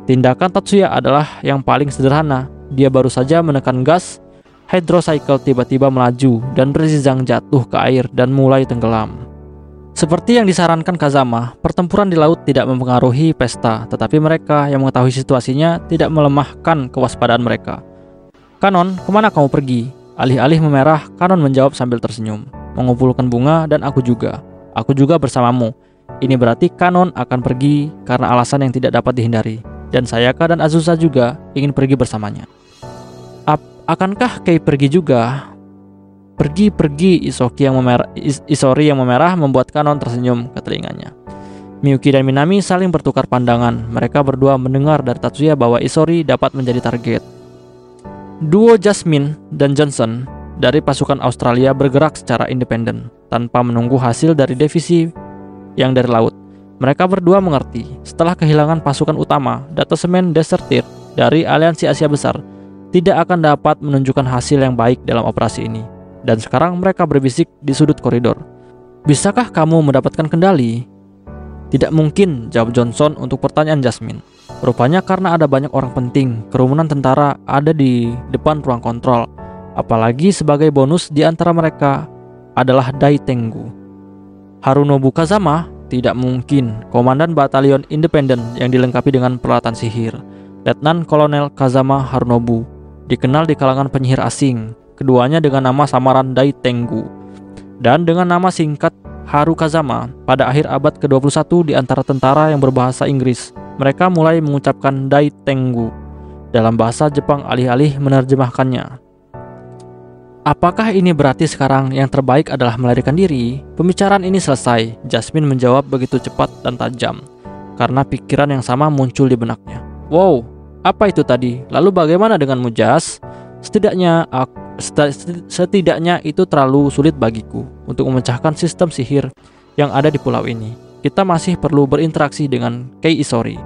Tindakan Tatsuya adalah yang paling sederhana. Dia baru saja menekan gas, hydrocycle tiba-tiba melaju dan Bradley Zhang jatuh ke air dan mulai tenggelam. Seperti yang disarankan Kazama, pertempuran di laut tidak mempengaruhi pesta, tetapi mereka yang mengetahui situasinya tidak melemahkan kewaspadaan mereka. Kanon, kemana kamu pergi? Alih-alih memerah, Kanon menjawab sambil tersenyum, mengumpulkan bunga, dan aku juga bersamamu. Ini berarti Kanon akan pergi karena alasan yang tidak dapat dihindari, dan Sayaka dan Azusa juga ingin pergi bersamanya. Akankah Kei pergi juga? Pergi, Isori yang memerah membuat Kanon tersenyum ke telinganya. Miyuki dan Minami saling bertukar pandangan. Mereka berdua mendengar dari Tatsuya bahwa Isori dapat menjadi target. Duo Jasmine dan Johnson dari pasukan Australia bergerak secara independen tanpa menunggu hasil dari divisi yang dari laut. Mereka berdua mengerti, setelah kehilangan pasukan utama, detasemen desertir dari aliansi Asia Besar tidak akan dapat menunjukkan hasil yang baik dalam operasi ini. Dan sekarang mereka berbisik di sudut koridor. Bisakah kamu mendapatkan kendali? Tidak mungkin, jawab Johnson untuk pertanyaan Jasmine. Rupanya karena ada banyak orang penting, kerumunan tentara ada di depan ruang kontrol. Apalagi sebagai bonus di antara mereka adalah Dai Tengu. Harunobu Kazama? Tidak mungkin. Komandan Batalion Independen yang dilengkapi dengan peralatan sihir. Letnan Kolonel Kazama Harunobu. Dikenal di kalangan penyihir asing. Keduanya dengan nama samaran Dai Tengu. Dan dengan nama singkat Haru Kazama. Pada akhir abad ke-21 di antara tentara yang berbahasa Inggris, mereka mulai mengucapkan Dai Tengu. Dalam bahasa Jepang alih-alih menerjemahkannya. Apakah ini berarti sekarang yang terbaik adalah melarikan diri? Pembicaraan ini selesai. Jasmine menjawab begitu cepat dan tajam, karena pikiran yang sama muncul di benaknya. Wow, apa itu tadi? Lalu bagaimana denganmu, Jas? Setidaknya itu terlalu sulit bagiku untuk memecahkan sistem sihir yang ada di pulau ini. Kita masih perlu berinteraksi dengan Kei Isori.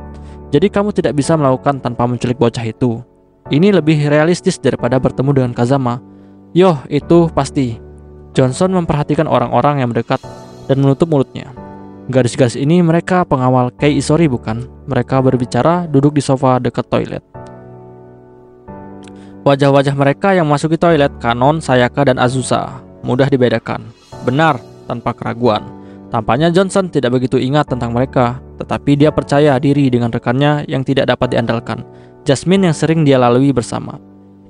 Jadi kamu tidak bisa melakukan tanpa menculik bocah itu. Ini lebih realistis daripada bertemu dengan Kazama. Yoh, itu pasti. Johnson memperhatikan orang-orang yang mendekat dan menutup mulutnya. Gadis-gadis ini mereka pengawal Kei Isori bukan? Mereka berbicara duduk di sofa dekat toilet. Wajah-wajah mereka yang masuki toilet, Kanon, Sayaka, dan Azusa, mudah dibedakan. Benar, tanpa keraguan. Tampaknya Johnson tidak begitu ingat tentang mereka, tetapi dia percaya diri dengan rekannya yang tidak dapat diandalkan, Jasmine yang sering dia lalui bersama.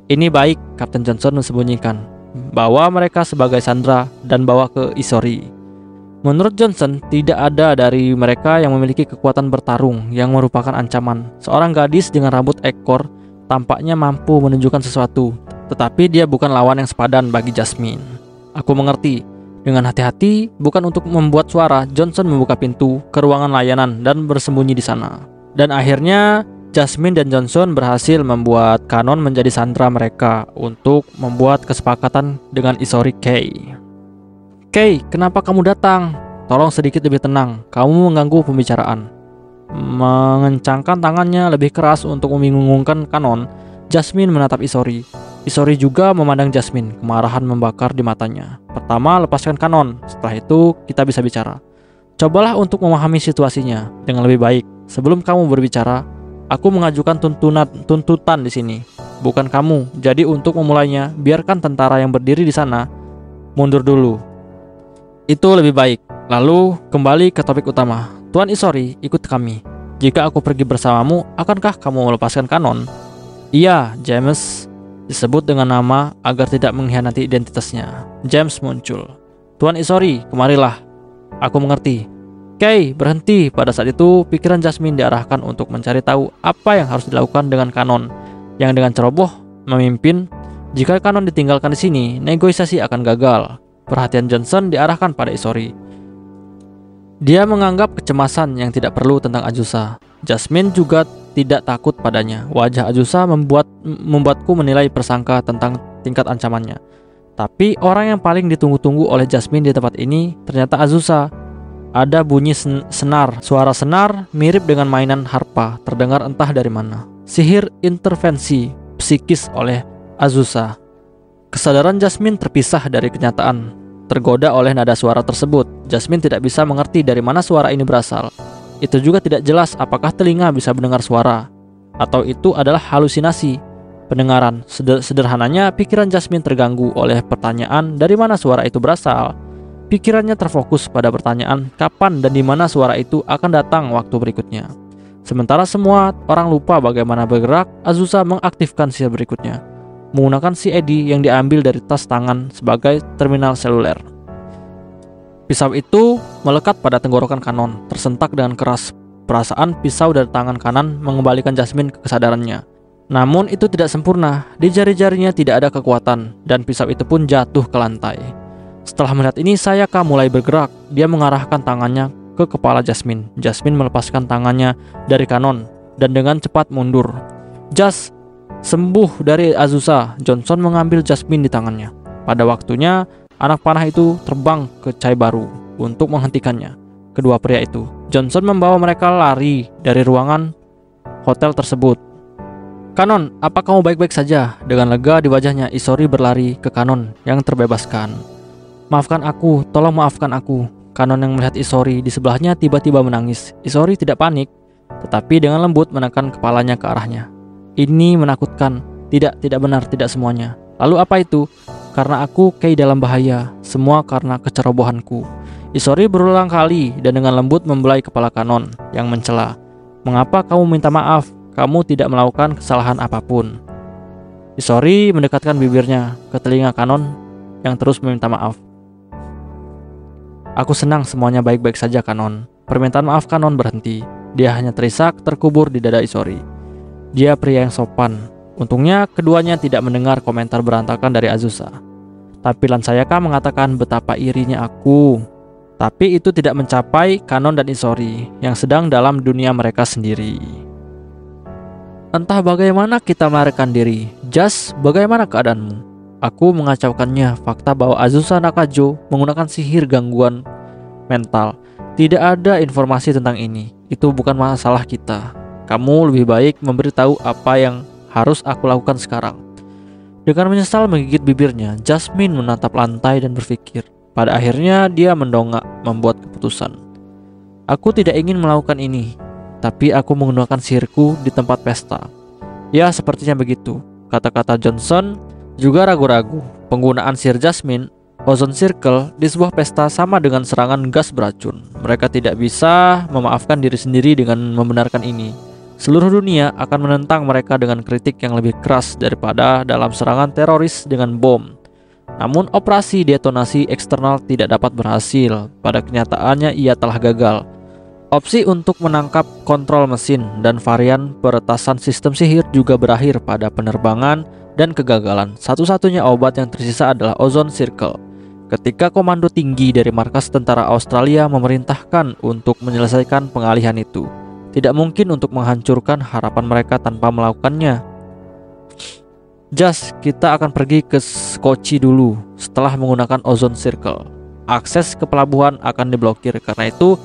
Ini baik, Kapten Johnson mensembunyikan. Bawa mereka sebagai sandera dan bawa ke Isori. Menurut Johnson, tidak ada dari mereka yang memiliki kekuatan bertarung yang merupakan ancaman. Seorang gadis dengan rambut ekor tampaknya mampu menunjukkan sesuatu, tetapi dia bukan lawan yang sepadan bagi Jasmine. Aku mengerti. Dengan hati-hati, bukan untuk membuat suara, Johnson membuka pintu ke ruangan layanan dan bersembunyi di sana. Dan akhirnya Jasmine dan Johnson berhasil membuat Kanon menjadi sandera mereka untuk membuat kesepakatan dengan Isori Kei. Kei, kenapa kamu datang? Tolong sedikit lebih tenang, kamu mengganggu pembicaraan. Mengencangkan tangannya lebih keras untuk membingungkan Kanon, Jasmine menatap Isori. Isori juga memandang Jasmine, kemarahan membakar di matanya. Pertama, lepaskan Kanon, setelah itu kita bisa bicara. Cobalah untuk memahami situasinya dengan lebih baik. Sebelum kamu berbicara, aku mengajukan tuntutan di sini, bukan kamu. Jadi untuk memulainya, biarkan tentara yang berdiri di sana mundur dulu. Itu lebih baik. Lalu kembali ke topik utama. Tuan Isori, ikut kami. Jika aku pergi bersamamu, akankah kamu melepaskan Kanon? Iya, James. Disebut dengan nama agar tidak mengkhianati identitasnya. James muncul. Tuan Isori, kemarilah. Aku mengerti. Kei, berhenti. Pada saat itu, pikiran Jasmine diarahkan untuk mencari tahu apa yang harus dilakukan dengan Kanon, yang dengan ceroboh memimpin. Jika Kanon ditinggalkan di sini, negosiasi akan gagal. Perhatian Johnson diarahkan pada Isori. Dia menganggap kecemasan yang tidak perlu tentang Azusa. Jasmine juga tidak takut padanya. Wajah Azusa membuatku menilai persangka tentang tingkat ancamannya. Tapi orang yang paling ditunggu-tunggu oleh Jasmine di tempat ini ternyata Azusa. Ada bunyi senar. Suara senar mirip dengan mainan harpa, terdengar entah dari mana. Sihir intervensi psikis oleh Azusa. Kesadaran Jasmine terpisah dari kenyataan. Tergoda oleh nada suara tersebut, Jasmine tidak bisa mengerti dari mana suara ini berasal. Itu juga tidak jelas apakah telinga bisa mendengar suara, atau itu adalah halusinasi pendengaran. Sederhananya, pikiran Jasmine terganggu oleh pertanyaan dari mana suara itu berasal. Pikirannya terfokus pada pertanyaan kapan dan di mana suara itu akan datang waktu berikutnya. Sementara semua orang lupa bagaimana bergerak, Azusa mengaktifkan sihir berikutnya, menggunakan CID yang diambil dari tas tangan sebagai terminal seluler. Pisau itu melekat pada tenggorokan Kanon, tersentak dengan keras. Perasaan pisau dari tangan kanan mengembalikan Jasmine ke kesadarannya. Namun itu tidak sempurna, di jari-jarinya tidak ada kekuatan, dan pisau itu pun jatuh ke lantai. Setelah melihat ini, Sayaka mulai bergerak. Dia mengarahkan tangannya ke kepala Jasmine. Jasmine melepaskan tangannya dari Kanon, dan dengan cepat mundur. Jas, sembuh dari Azusa. Johnson mengambil Jasmine di tangannya. Pada waktunya, anak panah itu terbang ke Chaibaru untuk menghentikannya. Kedua pria itu, Johnson membawa mereka lari dari ruangan hotel tersebut. Kanon, apa kamu baik-baik saja? Dengan lega di wajahnya, Isori berlari ke Kanon yang terbebaskan. Maafkan aku, tolong maafkan aku. Kanon yang melihat Isori di sebelahnya tiba-tiba menangis. Isori tidak panik, tetapi dengan lembut menekan kepalanya ke arahnya. Ini menakutkan. Tidak benar, tidak semuanya. Lalu apa itu? Karena aku Kei dalam bahaya. Semua karena kecerobohanku. Isori berulang kali dan dengan lembut membelai kepala Kanon yang mencela. Mengapa kamu minta maaf? Kamu tidak melakukan kesalahan apapun. Isori mendekatkan bibirnya ke telinga Kanon yang terus meminta maaf. Aku senang semuanya baik-baik saja, Kanon. Permintaan maaf Kanon berhenti. Dia hanya terisak terkubur di dada Isori. Dia pria yang sopan. Untungnya keduanya tidak mendengar komentar berantakan dari Azusa. Tampilan Sayaka mengatakan betapa irinya aku. Tapi itu tidak mencapai Kanon dan Isori yang sedang dalam dunia mereka sendiri. Entah bagaimana kita melarikan diri. Jas, bagaimana keadaanmu? Aku mengacaukannya fakta bahwa Azusa Nakajo menggunakan sihir gangguan mental. Tidak ada informasi tentang ini. Itu bukan masalah kita. Kamu lebih baik memberitahu apa yang harus aku lakukan sekarang. Dengan menyesal menggigit bibirnya, Jasmine menatap lantai dan berpikir. Pada akhirnya dia mendongak membuat keputusan. Aku tidak ingin melakukan ini, tapi aku menggunakan sihirku di tempat pesta. Ya, sepertinya begitu. Kata-kata Johnson juga ragu-ragu. Penggunaan sihir Jasmine, Ozone Circle, di sebuah pesta sama dengan serangan gas beracun. Mereka tidak bisa memaafkan diri sendiri dengan membenarkan ini. Seluruh dunia akan menentang mereka dengan kritik yang lebih keras daripada dalam serangan teroris dengan bom. Namun operasi detonasi eksternal tidak dapat berhasil. Pada kenyataannya ia telah gagal. Opsi untuk menangkap kontrol mesin dan varian peretasan sistem sihir juga berakhir pada penerbangan dan kegagalan. Satu-satunya obat yang tersisa adalah Ozone Circle. Ketika komando tinggi dari markas tentara Australia memerintahkan untuk menyelesaikan pengalihan itu, tidak mungkin untuk menghancurkan harapan mereka tanpa melakukannya. Jas, kita akan pergi ke Kochi dulu setelah menggunakan Ozone Circle. Akses ke pelabuhan akan diblokir, karena itu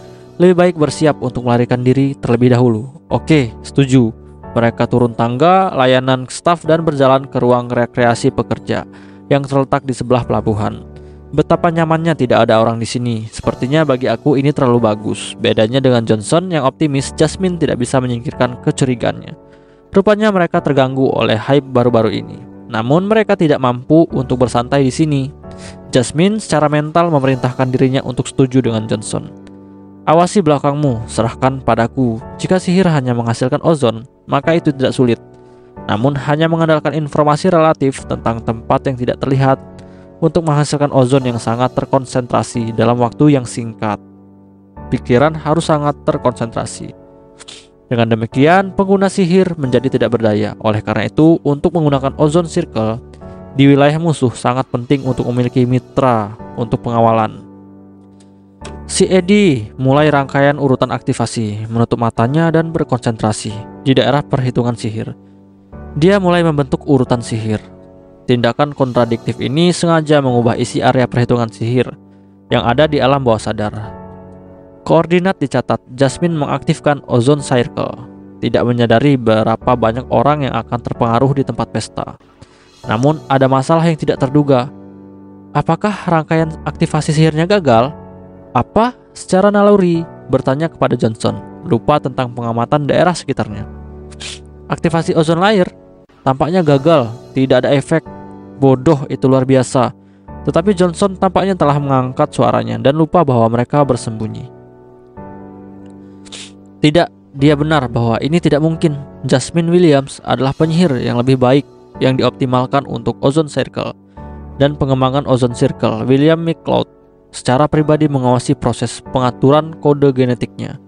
lebih baik bersiap untuk melarikan diri terlebih dahulu. Oke, setuju. Mereka turun tangga layanan staf dan berjalan ke ruang rekreasi pekerja yang terletak di sebelah pelabuhan. Betapa nyamannya tidak ada orang di sini. Sepertinya bagi aku ini terlalu bagus. Bedanya dengan Johnson yang optimis, Jasmine tidak bisa menyingkirkan kecurigaannya. Rupanya mereka terganggu oleh hype baru-baru ini. Namun mereka tidak mampu untuk bersantai di sini. Jasmine secara mental memerintahkan dirinya untuk setuju dengan Johnson. Awasi belakangmu, serahkan padaku. Jika sihir hanya menghasilkan ozon, maka itu tidak sulit. Namun hanya mengandalkan informasi relatif tentang tempat yang tidak terlihat untuk menghasilkan ozon yang sangat terkonsentrasi dalam waktu yang singkat. Pikiran harus sangat terkonsentrasi. Dengan demikian, pengguna sihir menjadi tidak berdaya. Oleh karena itu, untuk menggunakan Ozone Circle di wilayah musuh sangat penting untuk memiliki mitra untuk pengawalan. Si Eddie mulai rangkaian urutan aktivasi, menutup matanya dan berkonsentrasi di daerah perhitungan sihir. Dia mulai membentuk urutan sihir. Tindakan kontradiktif ini sengaja mengubah isi area perhitungan sihir yang ada di alam bawah sadar. Koordinat dicatat. Jasmine mengaktifkan Ozone Circle, tidak menyadari berapa banyak orang yang akan terpengaruh di tempat pesta. Namun ada masalah yang tidak terduga. Apakah rangkaian aktivasi sihirnya gagal? Apa? Secara naluri, bertanya kepada Johnson, lupa tentang pengamatan daerah sekitarnya. Aktivasi ozon layer tampaknya gagal, tidak ada efek. Bodoh, itu luar biasa. Tetapi Johnson tampaknya telah mengangkat suaranya dan lupa bahwa mereka bersembunyi. Tidak, dia benar bahwa ini tidak mungkin. Jasmine Williams adalah penyihir yang lebih baik yang dioptimalkan untuk Ozone Circle dan pengembangan Ozone Circle. William McCloud secara pribadi mengawasi proses pengaturan kode genetiknya.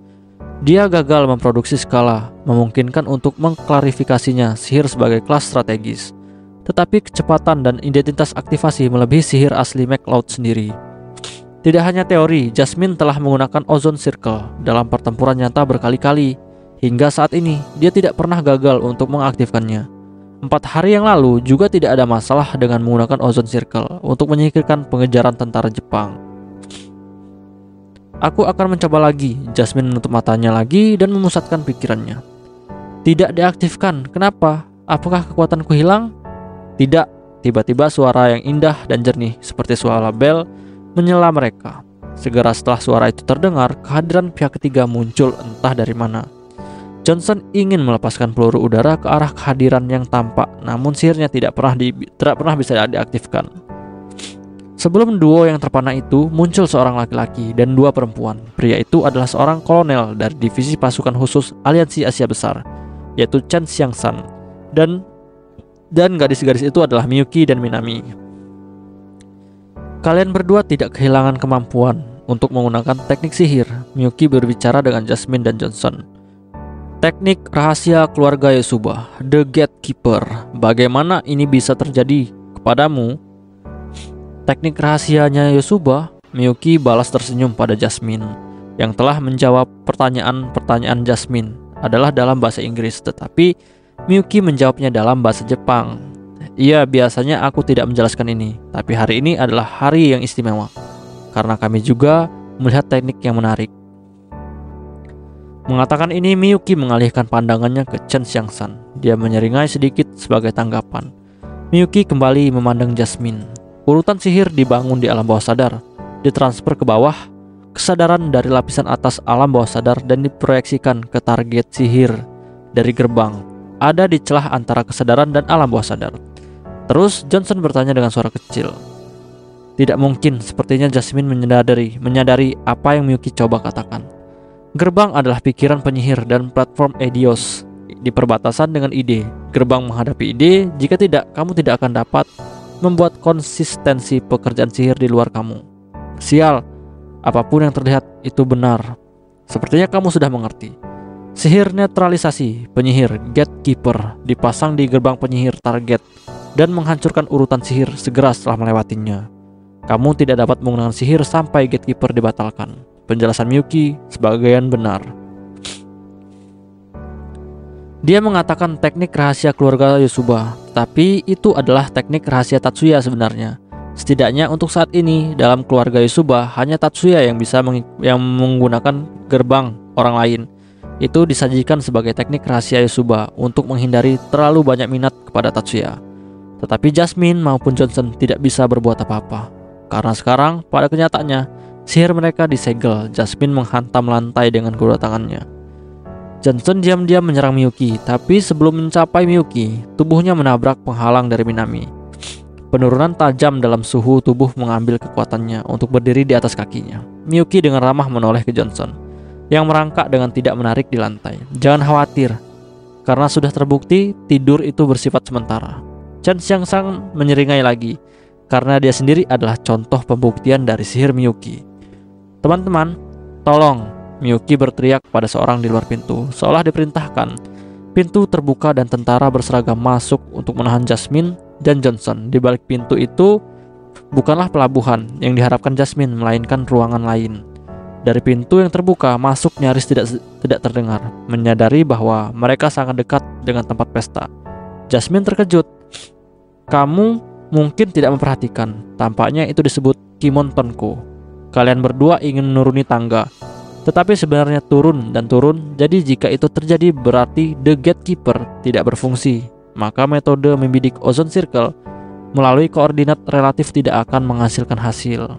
Dia gagal memproduksi skala, memungkinkan untuk mengklarifikasinya sihir sebagai kelas strategis. Tetapi kecepatan dan identitas aktivasi melebihi sihir asli MacLeod sendiri. Tidak hanya teori, Jasmine telah menggunakan Ozone Circle dalam pertempuran nyata berkali-kali. Hingga saat ini, dia tidak pernah gagal untuk mengaktifkannya. 4 hari yang lalu juga tidak ada masalah dengan menggunakan Ozone Circle untuk menyingkirkan pengejaran tentara Jepang. Aku akan mencoba lagi. Jasmine menutup matanya lagi dan memusatkan pikirannya. Tidak diaktifkan, kenapa? Apakah kekuatanku hilang? Tidak. Tiba-tiba suara yang indah dan jernih seperti suara bel menyela mereka. Segera setelah suara itu terdengar, kehadiran pihak ketiga muncul entah dari mana. Johnson ingin melepaskan peluru udara ke arah kehadiran yang tampak, namun sihirnya tidak pernah bisa diaktifkan. Sebelum duo yang terpana itu, muncul seorang laki-laki dan 2 perempuan. Pria itu adalah seorang kolonel dari divisi pasukan khusus Aliansi Asia Besar, yaitu Chen Xiangsan, dan gadis-gadis itu adalah Miyuki dan Minami. Kalian berdua tidak kehilangan kemampuan untuk menggunakan teknik sihir. Miyuki berbicara dengan Jasmine dan Johnson. Teknik rahasia keluarga Yosuba, The Gatekeeper. Bagaimana ini bisa terjadi kepadamu? Teknik rahasianya Yosuba, Miyuki balas tersenyum pada Jasmine, yang telah menjawab pertanyaan Jasmine adalah dalam bahasa Inggris, tetapi Miyuki menjawabnya dalam bahasa Jepang. Iya, biasanya aku tidak menjelaskan ini, tapi hari ini adalah hari yang istimewa, karena kami juga melihat teknik yang menarik. Mengatakan ini, Miyuki mengalihkan pandangannya ke Chen Xiangsan. Dia menyeringai sedikit sebagai tanggapan. Miyuki kembali memandang Jasmine. Urutan sihir dibangun di alam bawah sadar, ditransfer ke bawah kesadaran dari lapisan atas alam bawah sadar dan diproyeksikan ke target sihir dari gerbang ada di celah antara kesadaran dan alam bawah sadar. Terus Johnson bertanya dengan suara kecil. Tidak mungkin, sepertinya Jasmine menyadari apa yang Miyuki coba katakan. Gerbang adalah pikiran penyihir dan platform Eidos di perbatasan dengan ide. Gerbang menghadapi ide, jika tidak, kamu tidak akan dapat membuat konsistensi pekerjaan sihir di luar kamu. Sial, apapun yang terlihat itu benar. Sepertinya kamu sudah mengerti. Sihir netralisasi penyihir Gatekeeper dipasang di gerbang penyihir target dan menghancurkan urutan sihir segera setelah melewatinya. Kamu tidak dapat menggunakan sihir sampai Gatekeeper dibatalkan. Penjelasan Miyuki sebagian benar. Dia mengatakan teknik rahasia keluarga Yosuba, tapi itu adalah teknik rahasia Tatsuya sebenarnya. Setidaknya untuk saat ini, dalam keluarga Yosuba, hanya Tatsuya yang bisa menggunakan gerbang orang lain. Itu disajikan sebagai teknik rahasia Yosuba untuk menghindari terlalu banyak minat kepada Tatsuya. Tetapi Jasmine maupun Johnson tidak bisa berbuat apa-apa. Karena sekarang, pada kenyataannya, sihir mereka disegel. Jasmine menghantam lantai dengan kedua tangannya. Johnson diam-diam menyerang Miyuki, tapi sebelum mencapai Miyuki, tubuhnya menabrak penghalang dari Minami. Penurunan tajam dalam suhu tubuh mengambil kekuatannya untuk berdiri di atas kakinya. Miyuki dengan ramah menoleh ke Johnson, yang merangkak dengan tidak menarik di lantai. Jangan khawatir, karena sudah terbukti tidur itu bersifat sementara. Chen Xiangsan menyeringai lagi, karena dia sendiri adalah contoh pembuktian dari sihir Miyuki. Teman-teman, tolong! Miyuki berteriak pada seorang di luar pintu, seolah diperintahkan. Pintu terbuka dan tentara berseragam masuk untuk menahan Jasmine dan Johnson. Di balik pintu itu bukanlah pelabuhan yang diharapkan Jasmine, melainkan ruangan lain. Dari pintu yang terbuka, masuk nyaris tidak terdengar, menyadari bahwa mereka sangat dekat dengan tempat pesta. Jasmine terkejut. Kamu mungkin tidak memperhatikan, tampaknya itu disebut Kimontonko. Kalian berdua ingin menuruni tangga, tetapi sebenarnya turun dan turun. Jadi jika itu terjadi berarti The Gatekeeper tidak berfungsi. Maka metode membidik Ozone Circle melalui koordinat relatif tidak akan menghasilkan hasil.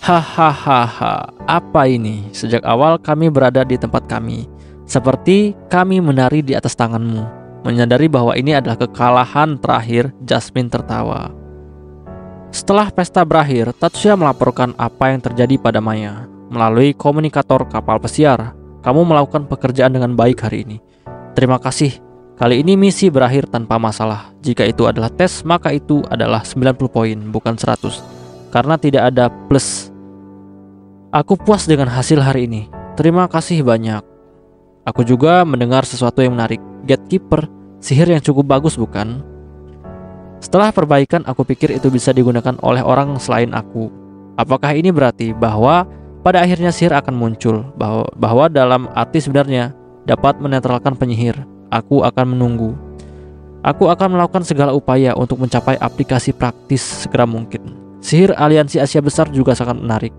Hahaha, apa ini? Sejak awal kami berada di tempat kami, seperti kami menari di atas tanganmu. Menyadari bahwa ini adalah kekalahan terakhir, Jasmine tertawa. Setelah pesta berakhir, Tatsuya melaporkan apa yang terjadi pada Maya. Melalui komunikator kapal pesiar, kamu melakukan pekerjaan dengan baik hari ini. Terima kasih. Kali ini misi berakhir tanpa masalah. Jika itu adalah tes, maka itu adalah 90 poin, bukan 100. karena tidak ada plus. Aku puas dengan hasil hari ini. Terima kasih banyak. Aku juga mendengar sesuatu yang menarik. Gatekeeper, sihir yang cukup bagus bukan? Setelah perbaikan, aku pikir itu bisa digunakan oleh orang selain aku. Apakah ini berarti bahwa pada akhirnya sihir akan muncul, bahwa dalam arti sebenarnya dapat menetralkan penyihir? Aku akan menunggu. Aku akan melakukan segala upaya untuk mencapai aplikasi praktis segera mungkin. Sihir Aliansi Asia Besar juga sangat menarik.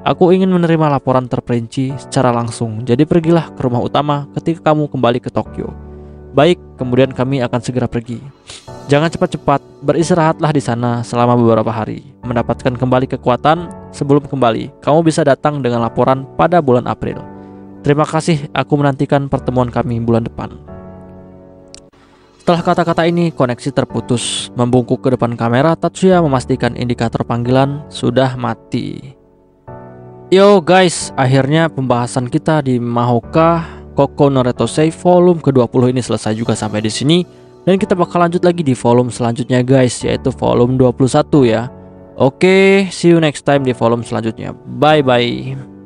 Aku ingin menerima laporan terperinci secara langsung, jadi pergilah ke rumah utama ketika kamu kembali ke Tokyo. Baik, kemudian kami akan segera pergi. Jangan cepat-cepat, beristirahatlah di sana selama beberapa hari. Mendapatkan kembali kekuatan sebelum kembali. Kamu bisa datang dengan laporan pada bulan April. Terima kasih, aku menantikan pertemuan kami bulan depan. Setelah kata-kata ini, koneksi terputus. Membungkuk ke depan kamera, Tatsuya memastikan indikator panggilan sudah mati. Yo guys, akhirnya pembahasan kita di Mahoka Koko no Retosei volume ke-20 ini selesai juga sampai di sini. Dan kita bakal lanjut lagi di volume selanjutnya guys, yaitu volume 21 ya. Oke, see you next time di volume selanjutnya. Bye bye.